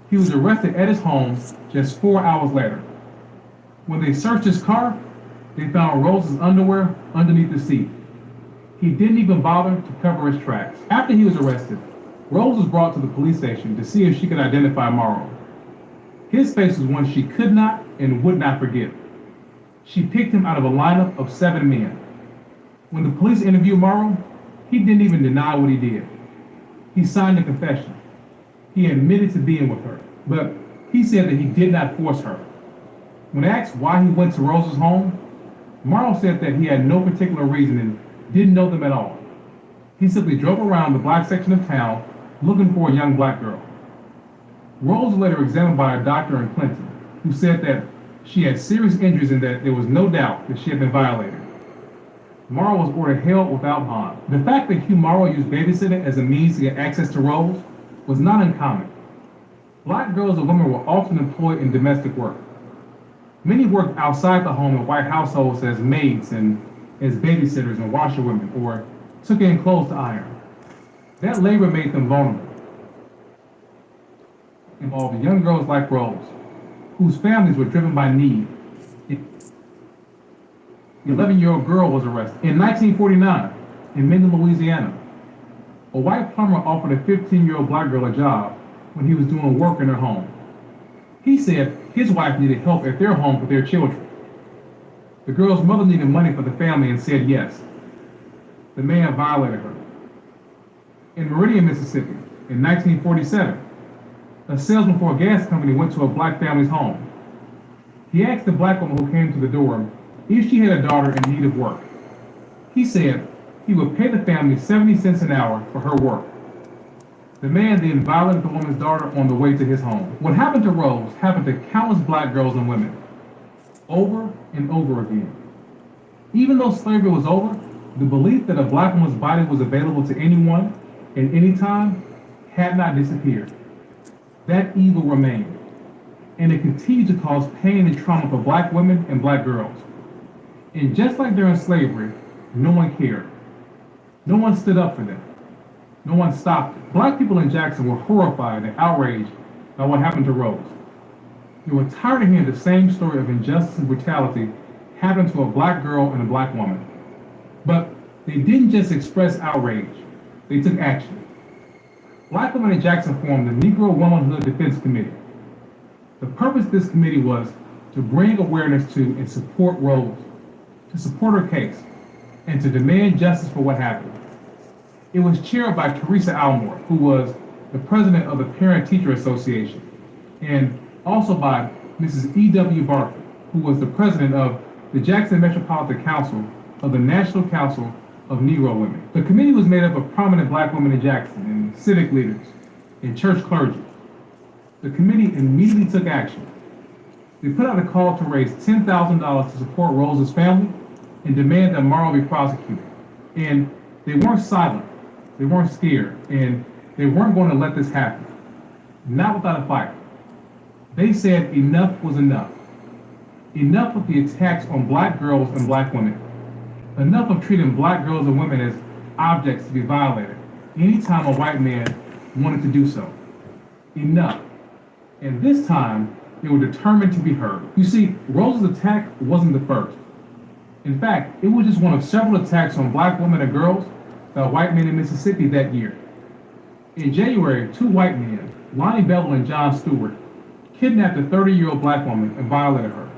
He was arrested at his home just 4 hours later. When they searched his car, they found Rose's underwear underneath the seat. He didn't even bother to cover his tracks. After he was arrested, Rose was brought to the police station to see if she could identify Morrow. His face was one she could not and would not forget. She picked him out of a lineup of 7 men. When the police interviewed Morrow, he didn't even deny what he did. He signed a confession. He admitted to being with her, but he said that he did not force her. When asked why he went to Rose's home, Morrow said that he had no particular reason and didn't know them at all. He simply drove around the black section of town looking for a young black girl. Rose was later examined by a doctor in Clinton, who said that she had serious injuries and that there was no doubt that she had been violated. Morrow was ordered held without bond. The fact that Hugh Morrow used babysitting as a means to get access to Rose was not uncommon. Black girls and women were often employed in domestic work. Many worked outside the home in white households as maids and as babysitters and washerwomen, or took in clothes to iron. That labor made them vulnerable. Involved young girls like Rose, whose families were driven by need. The 11-year-old girl was arrested. In 1949, in Minden, Louisiana, a white plumber offered a 15-year-old black girl a job when he was doing work in her home. He said his wife needed help at their home with their children. The girl's mother needed money for the family and said yes. The man violated her. In Meridian, Mississippi, in 1947, a salesman for a gas company went to a black family's home. He asked the black woman who came to the door if she had a daughter in need of work. He said he would pay the family 70 cents an hour for her work. The man then violated the woman's daughter on the way to his home. What happened to Rose happened to countless black girls and women, over and over again. Even though slavery was over, the belief that a black woman's body was available to anyone at any time had not disappeared. That evil remained, and it continued to cause pain and trauma for black women and black girls. And just like during slavery, no one cared. No one stood up for them. No one stopped it. Black people in Jackson were horrified and outraged by what happened to Rose. They were tired of hearing the same story of injustice and brutality happen to a black girl and a black woman. But they didn't just express outrage, they took action. Black women in Jackson formed the Negro Womanhood Defense Committee. The purpose of this committee was to bring awareness to and support Rose, to support her case, and to demand justice for what happened. It was chaired by Teresa Almore, who was the president of the Parent-Teacher Association, and also by Mrs. E.W. Barker, who was the president of the Jackson Metropolitan Council of the National Council of Negro Women. The committee was made up of prominent black women in Jackson and civic leaders and church clergy. The committee immediately took action. They put out a call to raise $10,000 to support Rose's family and demand that Morrow be prosecuted. And they weren't silent, they weren't scared, and they weren't going to let this happen. Not without a fight. They said enough was enough. Enough of the attacks on black girls and black women. Enough of treating black girls and women as objects to be violated anytime a white man wanted to do so. Enough. And this time, they were determined to be heard. You see, Rose's attack wasn't the first. In fact, it was just one of several attacks on black women and girls by white men in Mississippi that year. In January, 2 white men, Lonnie Bevel and John Stewart, kidnapped a 30-year-old black woman and violated her.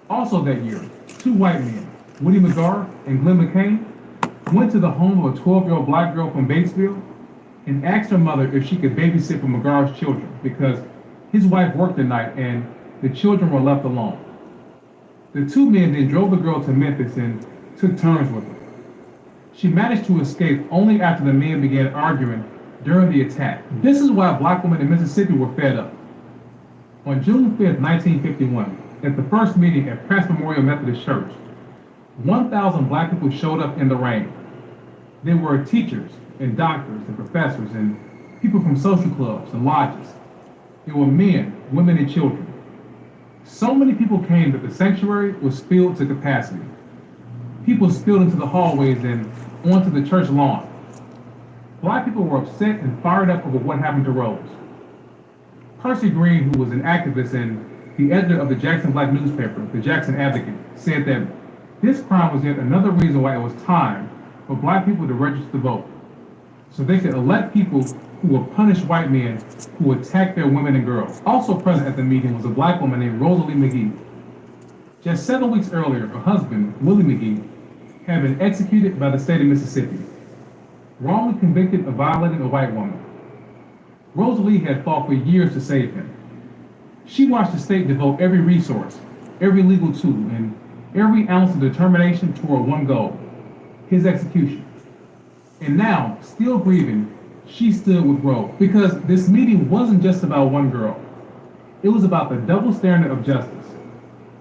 Also that year, 2 white men, Woody McGarr and Glenn McCain, went to the home of a 12-year-old black girl from Batesville and asked her mother if she could babysit for McGarr's children because his wife worked at night and the children were left alone. The 2 men then drove the girl to Memphis and took turns with her. She managed to escape only after the men began arguing during the attack. This is why black women in Mississippi were fed up. On June 5th, 1951, at the first meeting at Pratt's Memorial Methodist Church, 1,000 black people showed up in the rain. There were teachers and doctors and professors and people from social clubs and lodges. There were men, women, and children. So many people came that the sanctuary was filled to capacity. People spilled into the hallways and onto the church lawn. Black people were upset and fired up over what happened to Rose. Percy Green, who was an activist and the editor of the Jackson Black newspaper, the Jackson Advocate, said that this crime was yet another reason why it was time for black people to register to vote, so they could elect people who would punish white men who attacked their women and girls. Also present at the meeting was a black woman named Rosalie McGee. Just 7 weeks earlier, her husband, Willie McGee, had been executed by the state of Mississippi, wrongly convicted of violating a white woman. Rosalie had fought for years to save him. She watched the state devote every resource, every legal tool, and every ounce of determination toward one goal: his execution. And now, still grieving, she stood with Rose, because this meeting wasn't just about one girl. It was about the double standard of justice.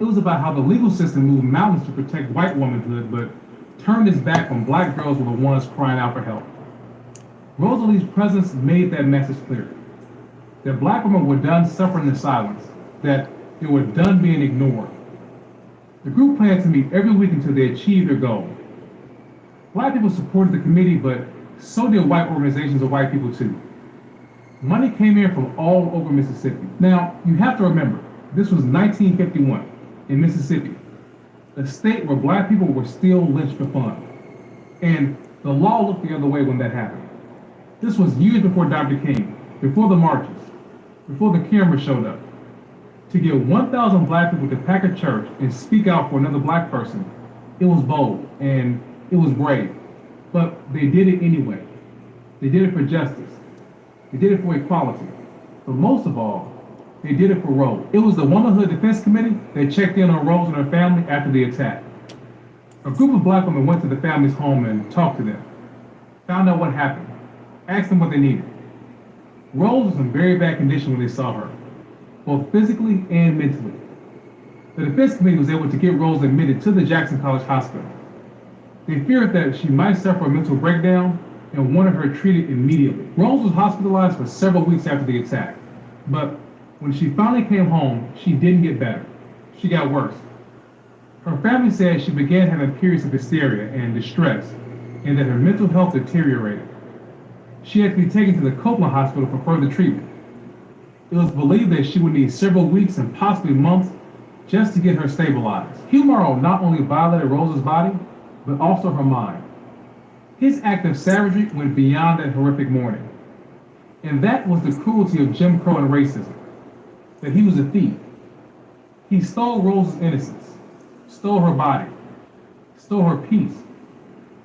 It was about how the legal system moved mountains to protect white womanhood, but turned its back when black girls were the ones crying out for help. Rosalie's presence made that message clear: that black women were done suffering in silence, that they were done being ignored. The group planned to meet every week until they achieved their goal. Black people supported the committee, but so did white organizations of white people too. Money came in from all over Mississippi. Now, you have to remember, this was 1951 in Mississippi, a state where black people were still lynched for fun. And the law looked the other way when that happened. This was years before Dr. King, before the marches, before the cameras showed up. To get 1,000 black people to pack a church and speak out for another black person, it was bold and it was brave. But they did it anyway. They did it for justice. They did it for equality. But most of all, they did it for Rose. It was the Womanhood Defense Committee that checked in on Rose and her family after the attack. A group of black women went to the family's home and talked to them, found out what happened, asked them what they needed. Rose was in very bad condition when they saw her, both physically and mentally. The defense committee was able to get Rose admitted to the Jackson College Hospital. They feared that she might suffer a mental breakdown and wanted her treated immediately. Rose was hospitalized for several weeks after the attack, but when she finally came home, she didn't get better. She got worse. Her family said she began having periods of hysteria and distress, and that her mental health deteriorated. She had to be taken to the Copeland Hospital for further treatment. It was believed that she would need several weeks and possibly months just to get her stabilized. Hugh Morrow not only violated Rose's body, but also her mind. His act of savagery went beyond that horrific morning. And that was the cruelty of Jim Crow and racism, that he was a thief. He stole Rose's innocence, stole her body, stole her peace,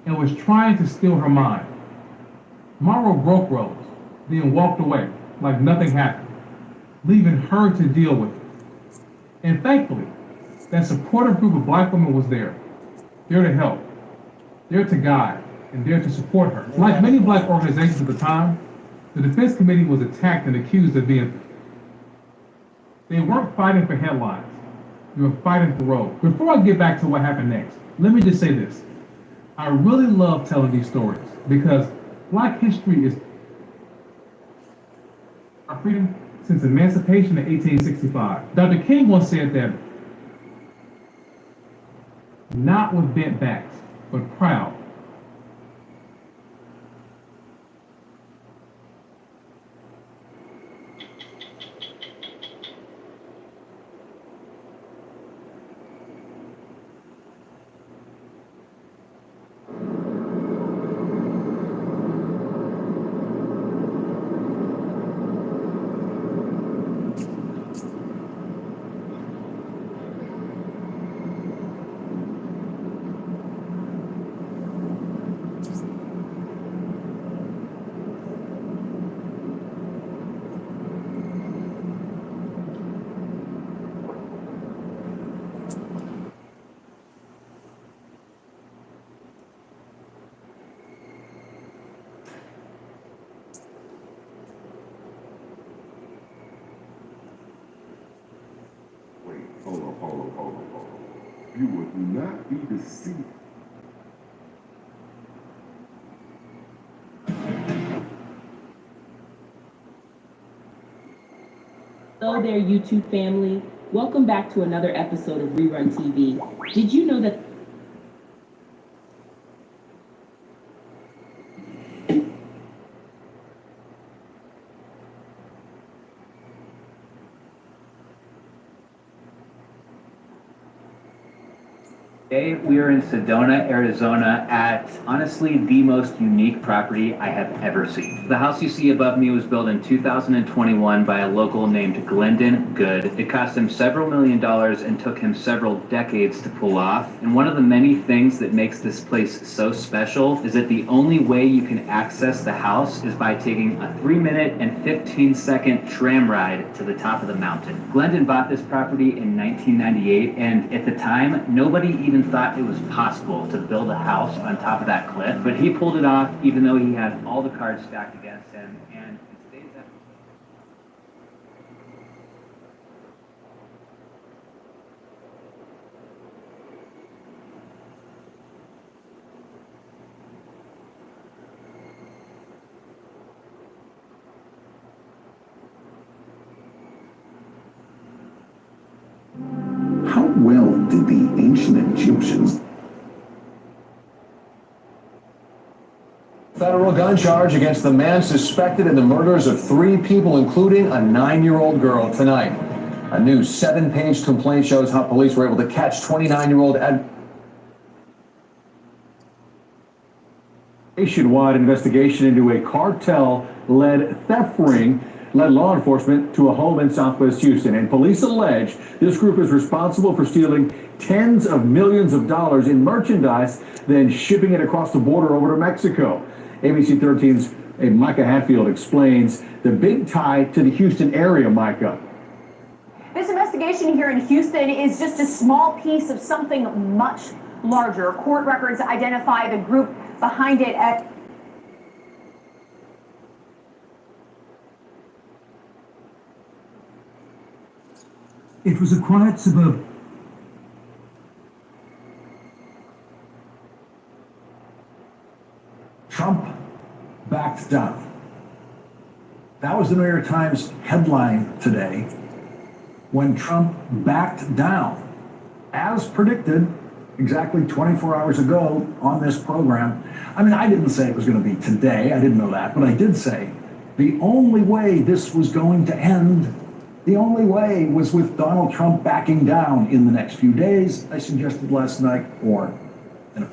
and was trying to steal her mind. Morrow broke Rose, then walked away like nothing happened, leaving her to deal with it. And thankfully, that supportive group of black women was there to help, there to guide, and there to support her. Like many black organizations at the time, the Defense Committee was attacked and accused of being. They weren't fighting for headlines, they were fighting for Rose. Before I get back to what happened next, let me just say this. I really love telling these stories because Black history is our freedom since emancipation in 1865. Dr. King once said that not with bent backs, but proud. Viewer, do not be deceived. Hello there, YouTube family. Welcome back to another episode of Rerun TV. Did you know that Today, we are in Sedona, Arizona at honestly the most unique property I have ever seen. The house you see above me was built in 2021 by a local named Glendon Good. It cost him several $1 millions and took him several decades to pull off. And one of the many things that makes this place so special is that the only way you can access the house is by taking a 3-minute and 15-second tram ride to the top of the mountain. Glendon bought this property in 1998, and at the time, nobody even thought it was possible to build a house on top of that cliff, but he pulled it off even though he had all the cards stacked against him. And in today's episode, How well did the ancient Egyptians... Federal gun charge against the man suspected in the murders of 3 people, including a 9-year-old girl, tonight. A new 7-page complaint shows how police were able to catch 29-year-old Nationwide investigation into a cartel-led theft ring led law enforcement to a home in Southwest Houston, and police allege this group is responsible for stealing tens of millions of dollars in merchandise, then shipping it across the border over to Mexico. ABC 13's Micah Hatfield explains the big tie to the Houston area, Micah. This investigation here in Houston is just a small piece of something much larger. Court records identify the group behind it as It was a quiet suburb. Trump backed down. That was the New York Times headline today. When Trump backed down, as predicted exactly 24 hours ago on this program. I mean, I didn't say it was going to be today. I didn't know that, but I did say the only way this was going to end, the only way was with Donald Trump backing down in the next few days, I suggested last night, or in a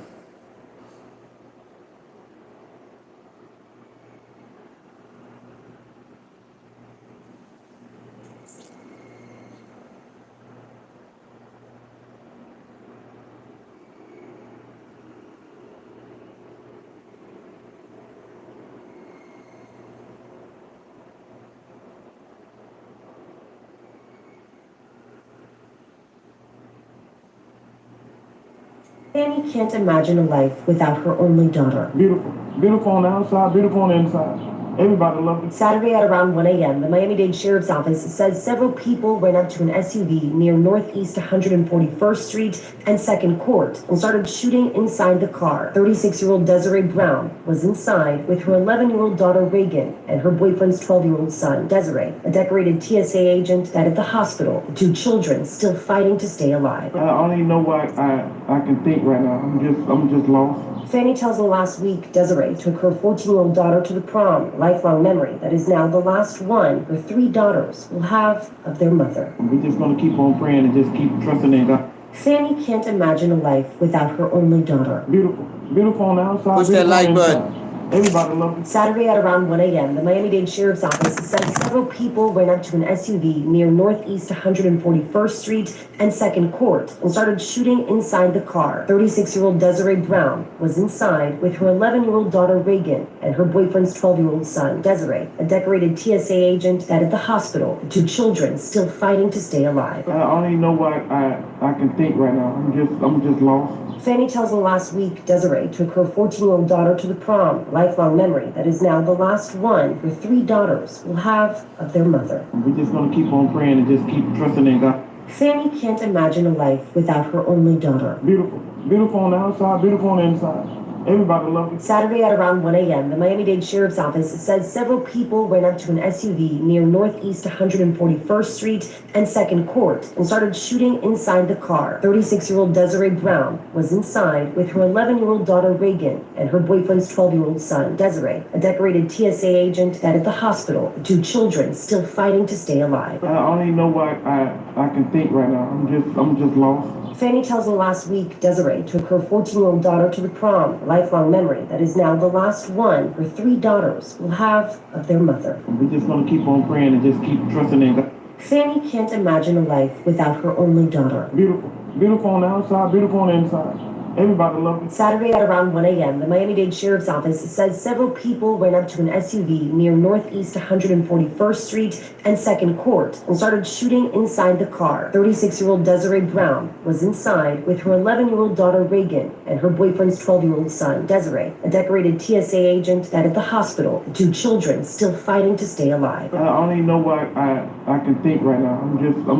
Fanny can't imagine a life without her only daughter. Beautiful. Beautiful on the outside, beautiful on the inside. Everybody loved it. Saturday at around 1 a.m., the Miami-Dade Sheriff's Office says several people ran up to an SUV near Northeast 141st Street and 2nd Court and started shooting inside the car. 36-year-old Desiree Brown was inside with her 11-year-old daughter Reagan and her boyfriend's 12-year-old son. Desiree, a decorated TSA agent, died at the hospital. The 2 children still fighting to stay alive. I don't even know what I can think right now. I'm just lost. Fanny tells me last week Desiree took her 14-year-old daughter to the prom, lifelong memory that is now the last one her 3 daughters will have of their mother. We're just going to keep on praying and just keep trusting in God. Fanny can't imagine a life without her only daughter. Beautiful. Beautiful on the outside. Push that like button. Everybody loved it. Saturday at around 1 a.m., the Miami-Dade Sheriff's Office said several people ran up to an SUV near Northeast 141st Street and 2nd Court and started shooting inside the car. 36-year-old Desiree Brown was inside with her 11-year-old daughter Reagan and her boyfriend's 12-year-old son. Desiree, a decorated TSA agent, died at the hospital. The 2 children still fighting to stay alive. I don't even know what I can think right now. I'm just lost. Fanny tells me last week Desiree took her 14-year-old daughter to the prom, lifelong memory that is now the last one her 3 daughters will have of their mother. We're just going to keep on praying and just keep trusting in God. Fanny can't imagine a life without her only daughter. Beautiful. Beautiful on the outside, beautiful on the inside. Everybody loves it. Saturday at around 1 a.m., the Miami-Dade Sheriff's Office says several people went up to an SUV near Northeast 141st Street and 2nd Court and started shooting inside the car. 36-year-old Desiree Brown was inside with her 11-year-old daughter Reagan and her boyfriend's 12-year-old son. Desiree, a decorated TSA agent, died at the hospital. The two children still fighting to stay alive. I don't even know what I can think right now. I'm just lost. Fanny tells me last week Desiree took her 14-year-old daughter to the prom, a lifelong memory that is now the last one her three daughters will have of their mother. We're just going to keep on praying and just keep trusting in God. Fanny can't imagine a life without her only daughter. Beautiful. Beautiful on the outside, beautiful on the inside. Everybody loves it. Saturday at around 1 a.m., the Miami-Dade Sheriff's Office says several people went up to an SUV near Northeast 141st Street and 2nd Court and started shooting inside the car. 36-year-old Desiree Brown was inside with her 11-year-old daughter Reagan and her boyfriend's 12-year-old son. Desiree, a decorated TSA agent, died at the hospital. The two children still fighting to stay alive. I don't even know what I can think right now. I'm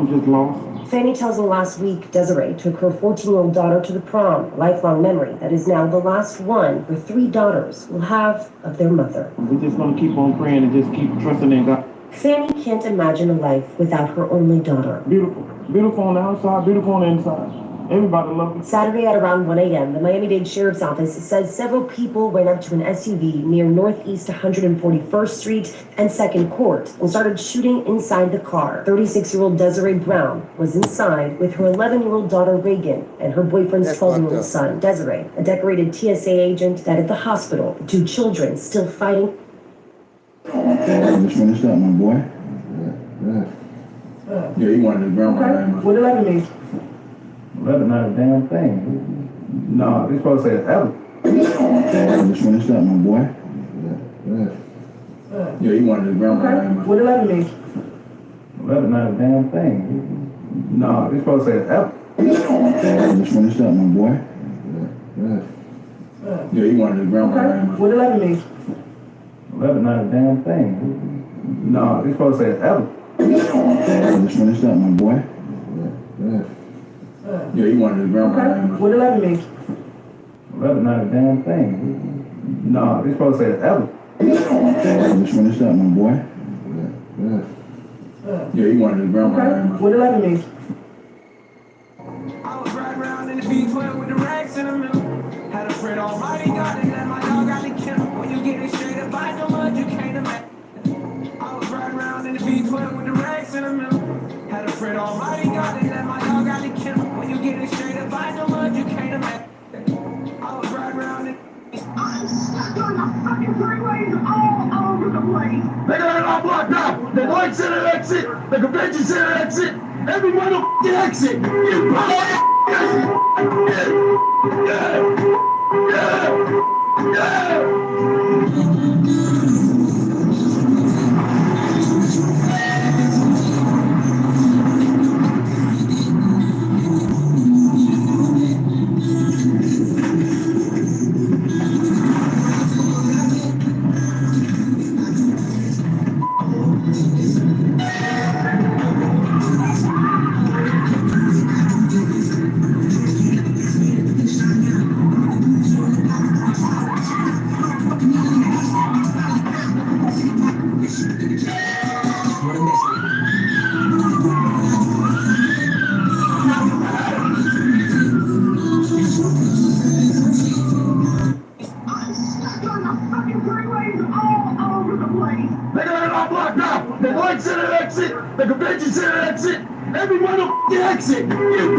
just lost. Fanny tells me last week Desiree took her 14-year-old daughter to the prom, a lifelong memory that is now the last one her three daughters will have of their mother. We're just going to keep on praying and just keep trusting in God. Fanny can't imagine a life without her only daughter. Beautiful. Beautiful on the outside, beautiful on the inside. Everybody loves it. Saturday at around 1 a.m., the Miami-Dade Sheriff's Office says several people went up to an SUV near Northeast 141st Street and 2nd Court and started shooting inside the car. 36-year-old Desiree Brown was inside with her 11-year-old daughter Reagan and her boyfriend's 12-year-old son. Desiree, a decorated TSA agent, died at the hospital. The two children still fighting. Just finished up, my boy. Yeah, you wanted to grandma. Okay. What 11 mean? 11 not a damn thing. No, you're supposed to say it's ever. Just finished up, my boy. Yeah, you wanted to grandma. Okay. What 11 mean? 11 not a damn thing. No, you're supposed to say it's ever. Just finished up, my boy. Yeah, you wanted to grandma. Okay. What 11 mean? 11 not a damn thing. No, you're supposed to say it's ever. Just finished up, my boy. Yeah, you wanted to grandma. Okay. What 11 mean? 11 not a damn thing. No, you're supposed to say it's ever. Just finished up, my boy. Yeah, you wanted to grandma. Okay. What 11 mean? I was riding around in the V12 with the racks in the middle. Had a friend almighty God and let my dog out the kennel. When you get it straight up by the mud, you can't imagine. I was riding around in the V12 with the racks in the middle. Had a friend almighty God and let my dog out the kennel. When you get it straight up by the mud, you can't imagine. I was riding around in I'm stuck on the fucking freeways all over the place. They got it all blocked out. The Lloyd Center exit, the Convention Center exit, every motherfucking exit. You They got it all blocked out. The Lloyd Center exit, the Convention Center exit, every motherfucking exit. You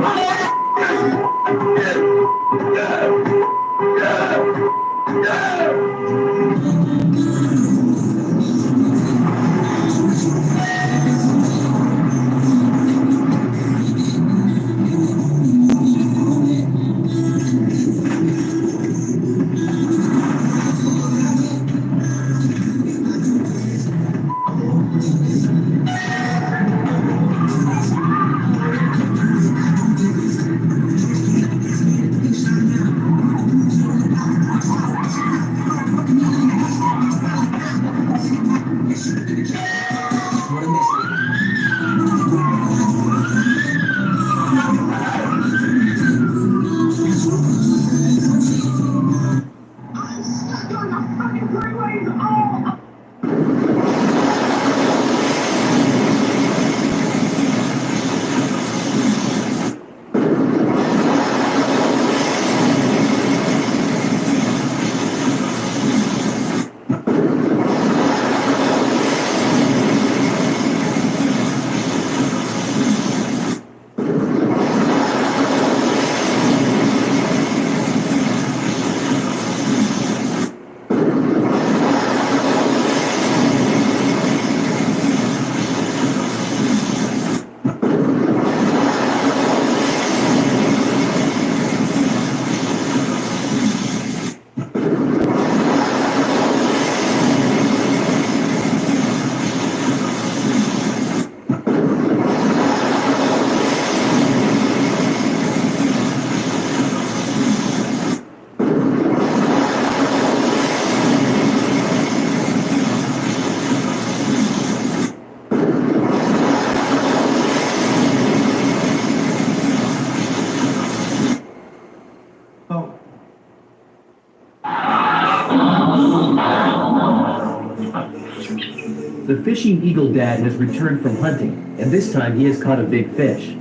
The fishing eagle dad has returned from hunting, and this time he has caught a big fish.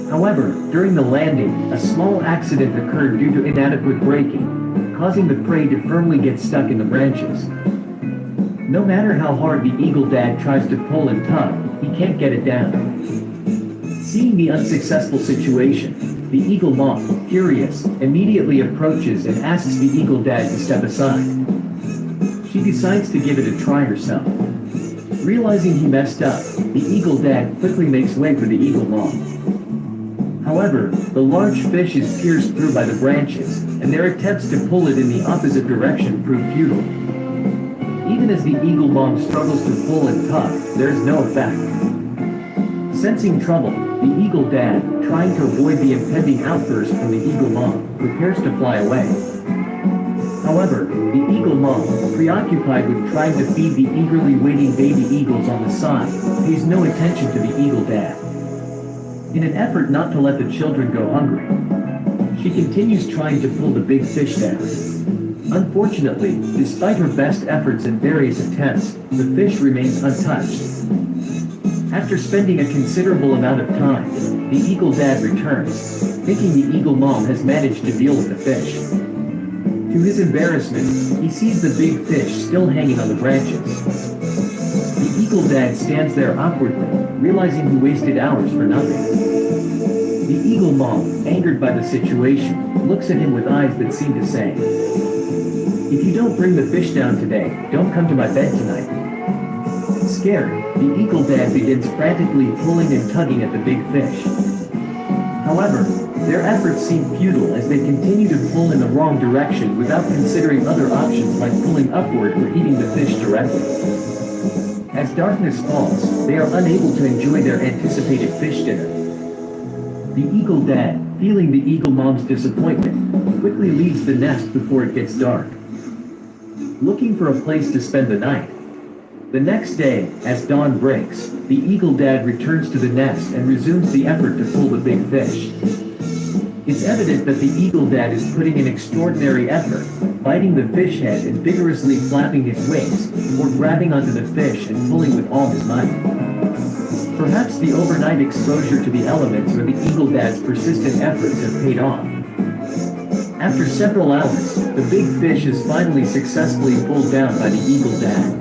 However, during the landing, a small accident occurred due to inadequate braking, causing the prey to firmly get stuck in the branches. No matter how hard the eagle dad tries to pull and tug, he can't get it down. Seeing the unsuccessful situation, the eagle mom, furious, immediately approaches and asks the eagle dad to step aside. She decides to give it a try herself. Realizing he messed up, the eagle dad quickly makes way for the eagle mom. However, the large fish is pierced through by the branches, and their attempts to pull it in the opposite direction prove futile. Even as the eagle mom struggles to pull and tug, there is no effect. Sensing trouble, the eagle dad, trying to avoid the impending outburst from the eagle mom, prepares to fly away. However, the eagle mom, preoccupied with trying to feed the eagerly waiting baby eagles on the side, pays no attention to the eagle dad. In an effort not to let the children go hungry, she continues trying to pull the big fish down. Unfortunately, despite her best efforts and various attempts, the fish remains untouched. After spending a considerable amount of time, the eagle dad returns, thinking the eagle mom has managed to deal with the fish. To his embarrassment, he sees the big fish still hanging on the branches. The eagle dad stands there awkwardly, realizing he wasted hours for nothing. The eagle mom, angered by the situation, looks at him with eyes that seem to say, "If you don't bring the fish down today, don't come to my bed tonight." Scared, the eagle dad begins frantically pulling and tugging at the big fish. However, their efforts seem futile as they continue to pull in the wrong direction without considering other options like pulling upward or eating the fish directly. As darkness falls, they are unable to enjoy their anticipated fish dinner. The eagle dad, feeling the eagle mom's disappointment, quickly leaves the nest before it gets dark. Looking for a place to spend the night. The next day, as dawn breaks, the eagle dad returns to the nest and resumes the effort to pull the big fish. It's evident that the eagle dad is putting in extraordinary effort, biting the fish head and vigorously flapping his wings, or grabbing onto the fish and pulling with all his might. Perhaps the overnight exposure to the elements or the eagle dad's persistent efforts have paid off. After several hours, the big fish is finally successfully pulled down by the eagle dad.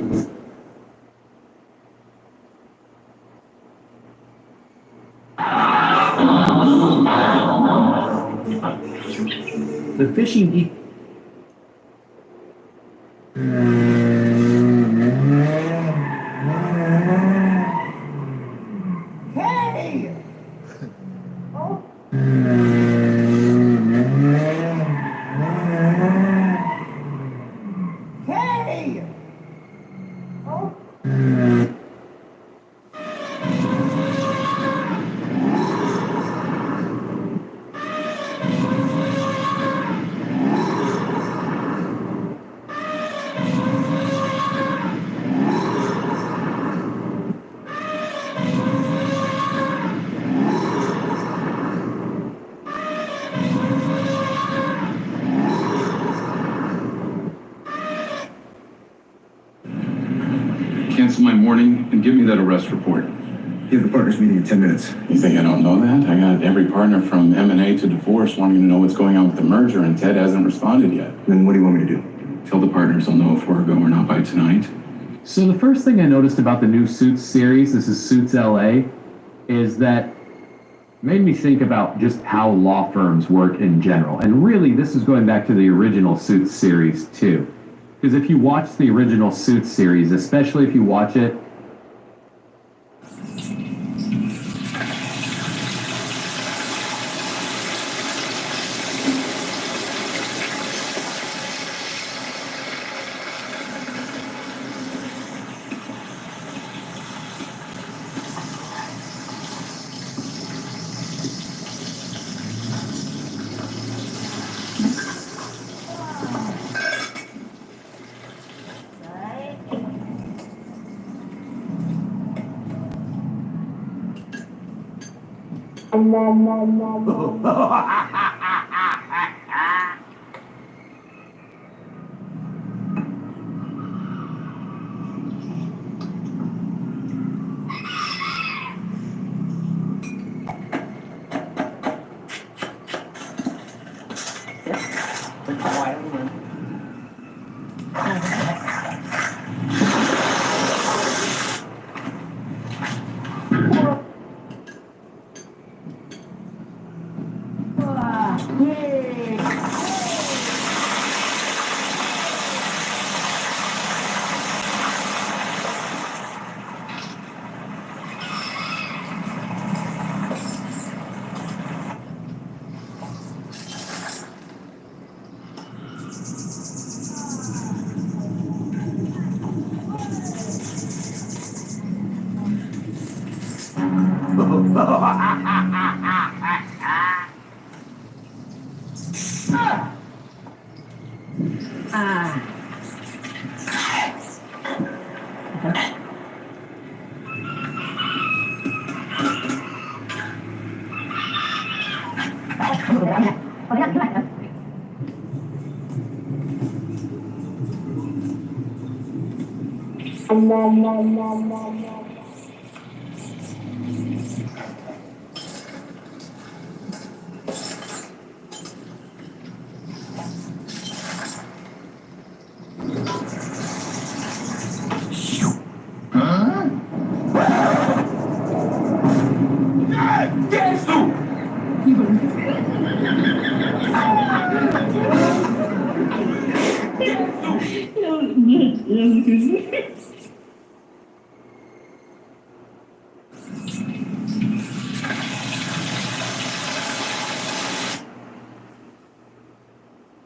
The fishing eagle. Hey! Oh. Hey! Oh. Cancel my morning and give me that arrest report. You have a partners meeting in 10 minutes. You think I don't know that? I got every partner from M&A to divorce wanting to know what's going on with the merger, and Ted hasn't responded yet. Then what do you want me to do? Tell the partners I'll know if we're a go or not by tonight. So the first thing I noticed about the new Suits series, this is Suits LA, is that made me think about just how law firms work in general. And really, this is going back to the original Suits series too. Because if you watch the original Suits series, especially if you watch it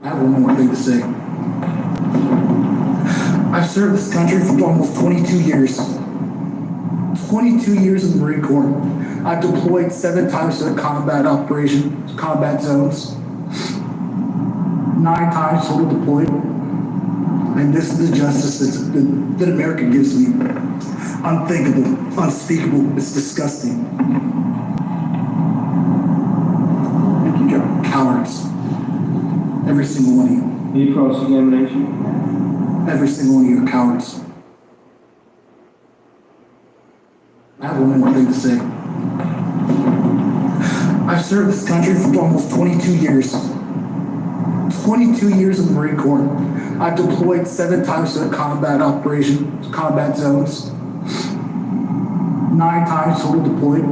I have one more thing to say. I've served this country for almost 22 years. 22 years in the Marine Corps. I've deployed 7 times to a combat operation, combat zones. 9 times total deployed. And this is the justice that America gives me. Unthinkable, unspeakable, it's disgusting. Thank you, Joe. Cowards. Every single one of you. Need cross-examination? Every single one of you are cowards. I have one more thing to say. I've served this country for almost 22 years. 22 years in the Marine Corps. I've deployed 7 times to a combat operation, combat zones. 9 times total deployed.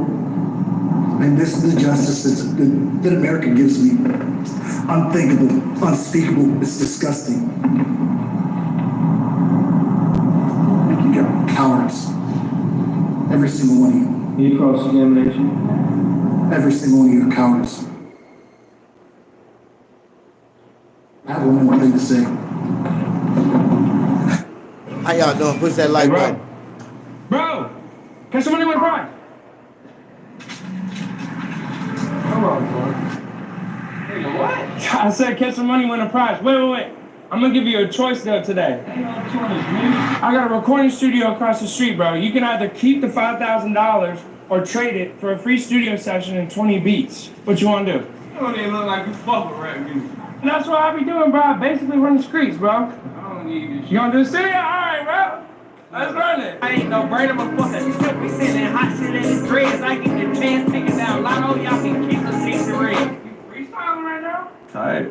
And this is the justice that America gives me. Unthinkable, unspeakable, it's disgusting. Thank you, Joe. Cowards. Every single one of you. Need cross-examination? Every single one of you are cowards. I have one more thing to say. How y'all doing? Push that like button. Bro, can somebody win prize? Come on, bro. Hey, what? I said catch some money, win a prize. Wait. I'm gonna give you a choice though today. I got a recording studio across the street, bro. You can either keep the $5,000 or trade it for a free studio session and 20 beats. What you wanna do? You don't even look like you fuck with rap music. And that's what I be doing, bro. I basically run the streets, bro. I don't need this. You gonna do the studio? Alright, bro. Let's run it. I ain't no brain, I'm a fucking still be sitting hot shit in his dreads. I get the chance, take it down. Lotto, y'all can keep the 6 red. You freestyling right now? Tight.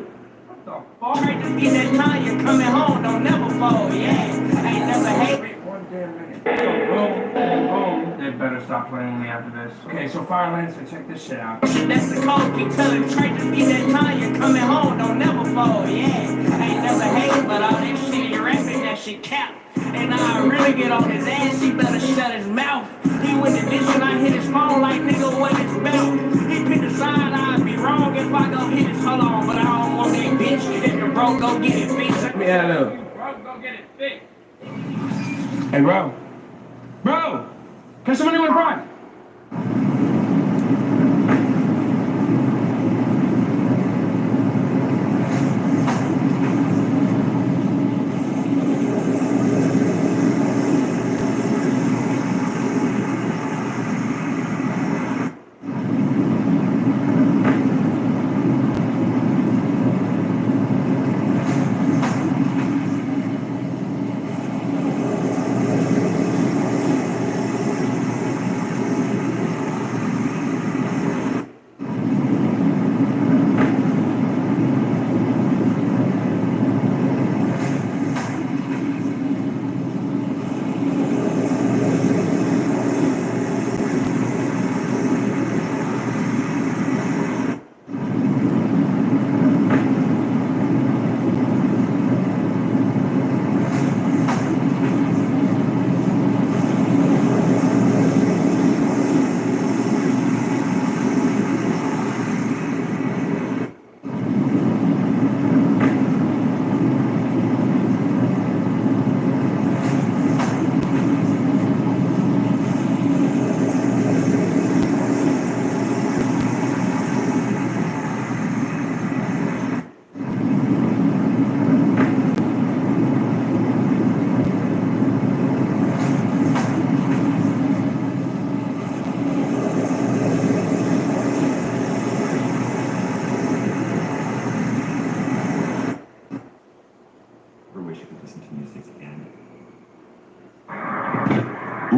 What the fuck? Right, just get that time, you're coming home, don't never fold, yeah. I ain't never hate. One damn minute. Boom. They better stop playing me after this. Okay, so Fire Lancer, check this shit out. That's the code, keep telling Trey, just get that time, you're coming home, don't never fold, yeah. I ain't never hate, but all this shit you rapping, that shit cap. And I really get on his ass, he better shut his mouth. He went to this and I hit his phone like nigga, what it's about. He picked a side, I'd be wrong if I go hit his, hold on, but I don't want that bitch. If you're broke, go get it fixed. Yeah, look. You broke, go get it fixed. Hey, bro. Bro! Can somebody win prize?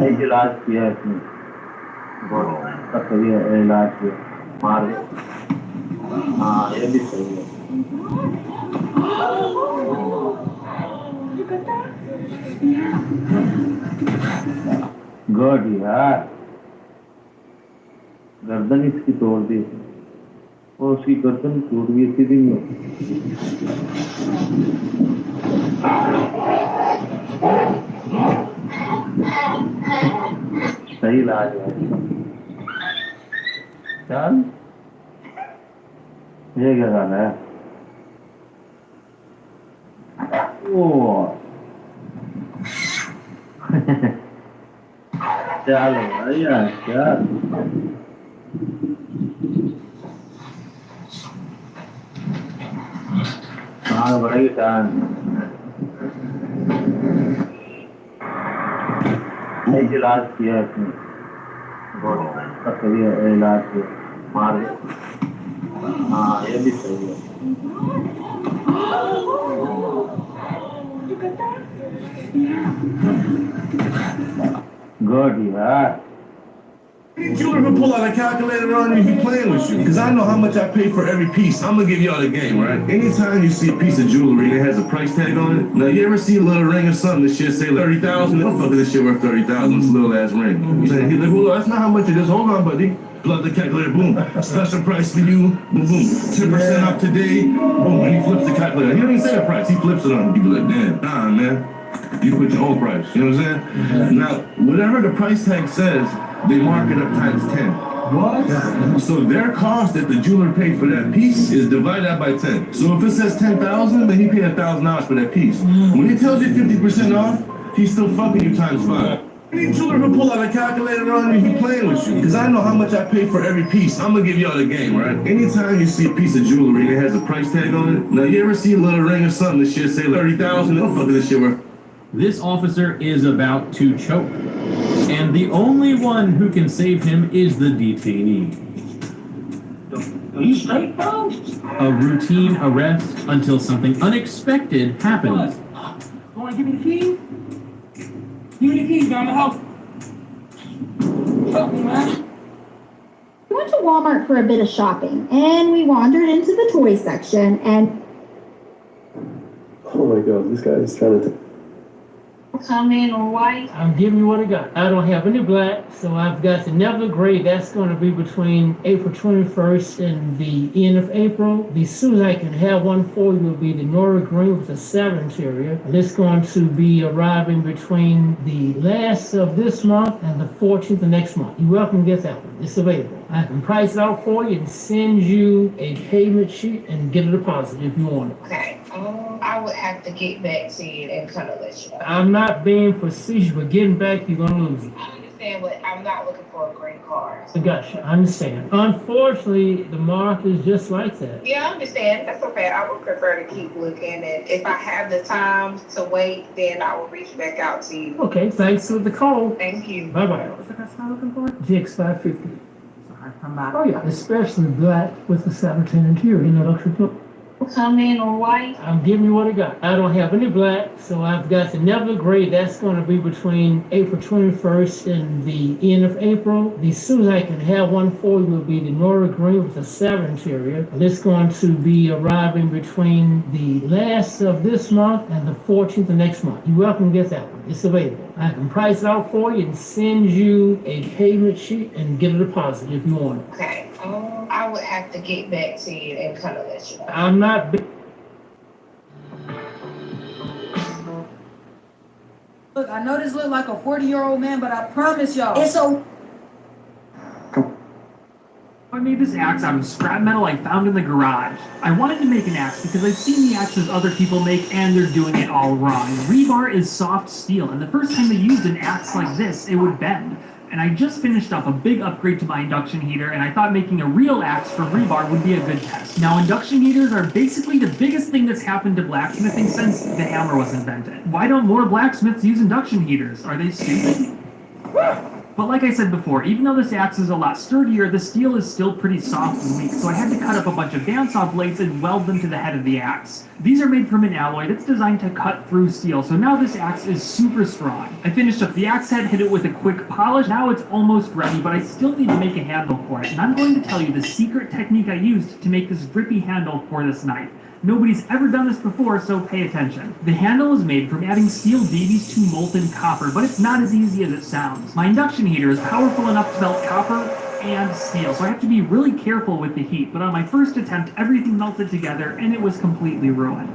एक इलाज किया है इसने बहुत सही है इलाज किया मार हाँ ये भी सही है गुड यार गर्दन इसकी तोड़ दी और उसकी गर्दन टूट गई सीधी में सही इलाज है चल ये क्या गाना है ओ चलो भैया चल हाँ बड़ी टान एक इलाज किया इसने बहुत सही है इलाज किया मार हाँ ये भी सही है गुड यार Any jeweler who pull out a calculator on you, he playing with you. Because I know how much I pay for every piece. I'm going to give y'all the game, right? Anytime you see a piece of jewelry that has a price tag on it, now you ever see a little ring or something that shit say 30,000? What the fuck is this shit worth 30,000? It's a little ass ring. I'm saying, he's like, well, that's not how much it is. Hold on, buddy. Pull out the calculator, boom. Special price for you, boom, boom. 10% off today, boom. And he flips the calculator. He don't even say the price. He flips it on you. You be like, damn, nah, man. You put your own price. You know what I'm saying? Now, whatever the price tag says, they mark it up times 10. What? So their cost that the jeweler paid for that piece is divided by 10. So if it says 10,000, then he paid $1,000 for that piece. When he tells you 50% off, he's still fucking you times 5. Any jeweler who pull out a calculator on you, he playing with you. Because I know how much I pay for every piece. I'm going to give y'all the game, right? Anytime you see a piece of jewelry that has a price tag on it, now you ever see a little ring or something that shit say 30,000? What the fuck is this shit worth? This officer is about to choke, and the only one who can save him is the detainee. Are you straight, bro? A routine arrest until something unexpected happens. You want to give me the keys? Give me the keys, down the house. Help me, man. We went to Walmart for a bit of shopping, and we wandered into the toy section, and... Oh my god, this guy is trying to... Come in on white. I'm giving you what I got. I don't have any black, so I've got the Neville Gray. That's going to be between April 21st and the end of April. The soon I can have one for you will be the Nora Green with the satin interior. And it's going to be arriving between the last of this month and the 14th of next month. You're welcome to get that one. It's available. I can price it out for you and send you a payment sheet and get a deposit if you want it. Okay. I would have to get back to you and kind of let you know. I'm not being facetious, but getting back, you're going to lose it. I understand, but I'm not looking for a green card. I got you. I understand. Unfortunately, the market is just like that. Yeah, I understand. That's okay. I would prefer to keep looking, and if I have the time to wait, then I will reach back out to you. Okay, thanks for the call. Thank you. Bye-bye. What's the customer looking for? GX550. Sorry, I'm not. Oh, yeah, especially black with the satin interior in the luxury book. Come in on white. I'm giving you what I got. I don't have any black, so I've got the Neville Gray. That's going to be between April 21st and the end of April. The soon I can have one for you will be the Nora Green with the satin interior. And it's going to be arriving between the last of this month and the 14th of next month. You're welcome to get that one. It's available. I can price it out for you and send you a payment sheet and get a deposit if you want it. Okay. I would have to get back to you and kind of let you know. I'm not... Look, I know this look like a 40-year-old man, but I promise y'all. It's so... I made this axe out of scrap metal I found in the garage. I wanted to make an axe because I've seen the axes other people make and they're doing it all wrong. Rebar is soft steel, and the first time they used an axe like this, it would bend. And I just finished up a big upgrade to my induction heater, and I thought making a real axe for rebar would be a good test. Now, induction heaters are basically the biggest thing that's happened to blacksmithing since the hammer was invented. Why don't more blacksmiths use induction heaters? Are they stupid? But like I said before, even though this axe is a lot sturdier, the steel is still pretty soft and weak, so I had to cut up a bunch of bandsaw blades and weld them to the head of the axe. These are made from an alloy that's designed to cut through steel, so now this axe is super strong. I finished up the axe head, hit it with a quick polish. Now it's almost ready, but I still need to make a handle for it, and I'm going to tell you the secret technique I used to make this grippy handle for this knife. Nobody's ever done this before, so pay attention. The handle is made from adding steel DBs to molten copper, but it's not as easy as it sounds. My induction heater is powerful enough to melt copper and steel, so I have to be really careful with the heat, but on my first attempt, everything melted together and it was completely ruined.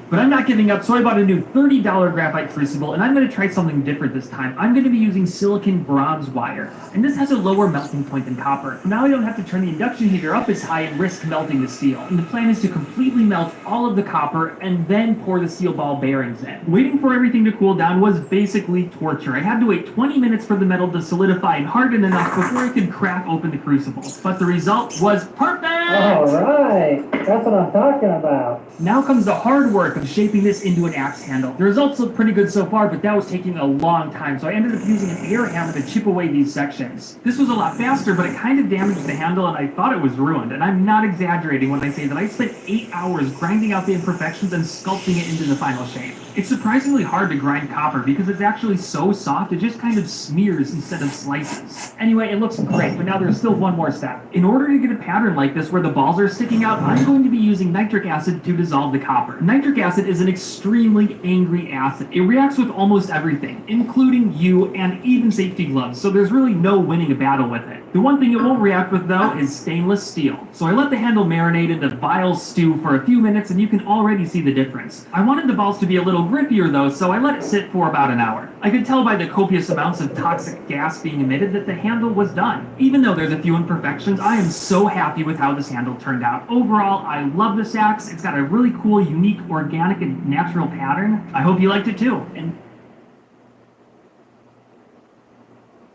But I'm not giving up, so I bought a new $30 graphite crucible, and I'm going to try something different this time. I'm going to be using silicon bronze wire, and this has a lower melting point than copper. Now I don't have to turn the induction heater up as high and risk melting the steel. And the plan is to completely melt all of the copper and then pour the steel ball bearings in. Waiting for everything to cool down was basically torture. I had to wait 20 minutes for the metal to solidify and harden enough before I could crack open the crucible. But the result was perfect! Alright, that's what I'm talking about. Now comes the hard work of shaping this into an axe handle. The results look pretty good so far, but that was taking a long time, so I ended up using an air hammer to chip away these sections. This was a lot faster, but it kind of damaged the handle and I thought it was ruined, and I'm not exaggerating when I say that I spent 8 hours grinding out the imperfections and sculpting it into the final shape. It's surprisingly hard to grind copper because it's actually so soft it just kind of smears instead of slices. Anyway, it looks great, but now there's still one more step. In order to get a pattern like this where the balls are sticking out, I'm going to be using nitric acid to dissolve the copper. Nitric acid is an extremely angry acid. It reacts with almost everything, including you and even safety gloves, so there's really no winning a battle with it. The one thing it won't react with, though, is stainless steel. So I let the handle marinate in the vile stew for a few minutes, and you can already see the difference. I wanted the balls to be a little grippier, though, so I let it sit for about an hour. I could tell by the copious amounts of toxic gas being emitted that the handle was done. Even though there's a few imperfections, I am so happy with how this handle turned out. Overall, I love this axe. It's got a really cool, unique, organic, and natural pattern. I hope you liked it, too. And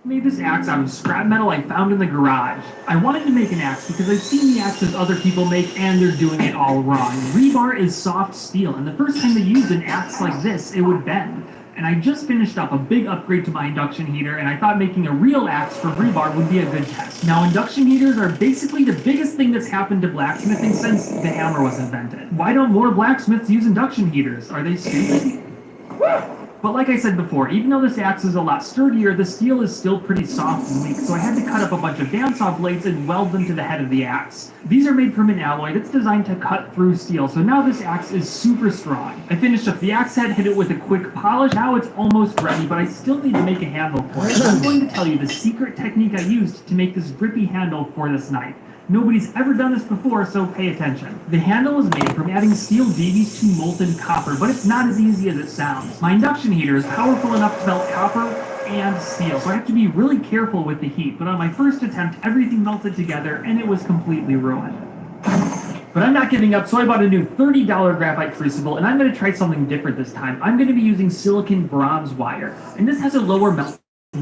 made this axe out of scrap metal I found in the garage. I wanted to make an axe because I've seen the axes other people make and they're doing it all wrong. Rebar is soft steel, and the first time they used an axe like this, it would bend. And I just finished up a big upgrade to my induction heater, and I thought making a real axe for rebar would be a good test. Now, induction heaters are basically the biggest thing that's happened to blacksmithing since the hammer was invented. Why don't more blacksmiths use induction heaters? Are they stupid? But like I said before, even though this axe is a lot sturdier, the steel is still pretty soft and weak, so I had to cut up a bunch of bandsaw blades and weld them to the head of the axe. These are made from an alloy that's designed to cut through steel, so now this axe is super strong. I finished up the axe head, hit it with a quick polish. Now it's almost ready, but I still need to make a handle for it. I'm going to tell you the secret technique I used to make this grippy handle for this knife. Nobody's ever done this before, so pay attention. The handle is made from adding steel DBs to molten copper, but it's not as easy as it sounds. My induction heater is powerful enough to melt copper and steel, so I have to be really careful with the heat, but on my first attempt, everything melted together and it was completely ruined. But I'm not giving up, so I bought a new $30 graphite crucible, and I'm going to try something different this time. I'm going to be using silicon bronze wire, and this has a lower melting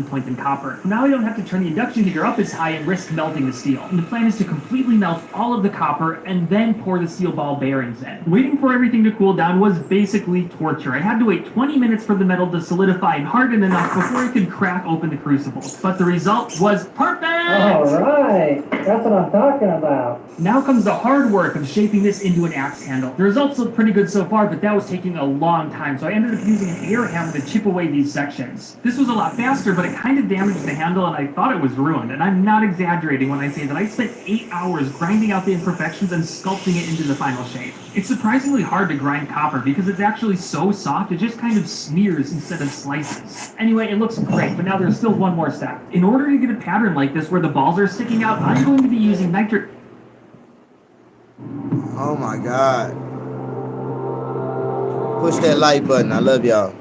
point than copper. Now I don't have to turn the induction heater up as high and risk melting the steel. And the plan is to completely melt all of the copper and then pour the steel ball bearings in. Waiting for everything to cool down was basically torture. I had to wait 20 minutes for the metal to solidify and harden enough before I could crack open the crucible. But the result was perfect! Alright, that's what I'm talking about. Now comes the hard work of shaping this into an axe handle. The results look pretty good so far, but that was taking a long time, so I ended up using an air hammer to chip away these sections. This was a lot faster, but it kind of damaged the handle and I thought it was ruined, and I'm not exaggerating when I say that I spent 8 hours grinding out the imperfections and sculpting it into the final shape. It's surprisingly hard to grind copper because it's actually so soft it just kind of smears instead of slices. Anyway, it looks great, but now there's still one more step. In order to get a pattern like this where the balls are sticking out, I'm going to be using nitric... Oh my God. Push that like button. I love y'all.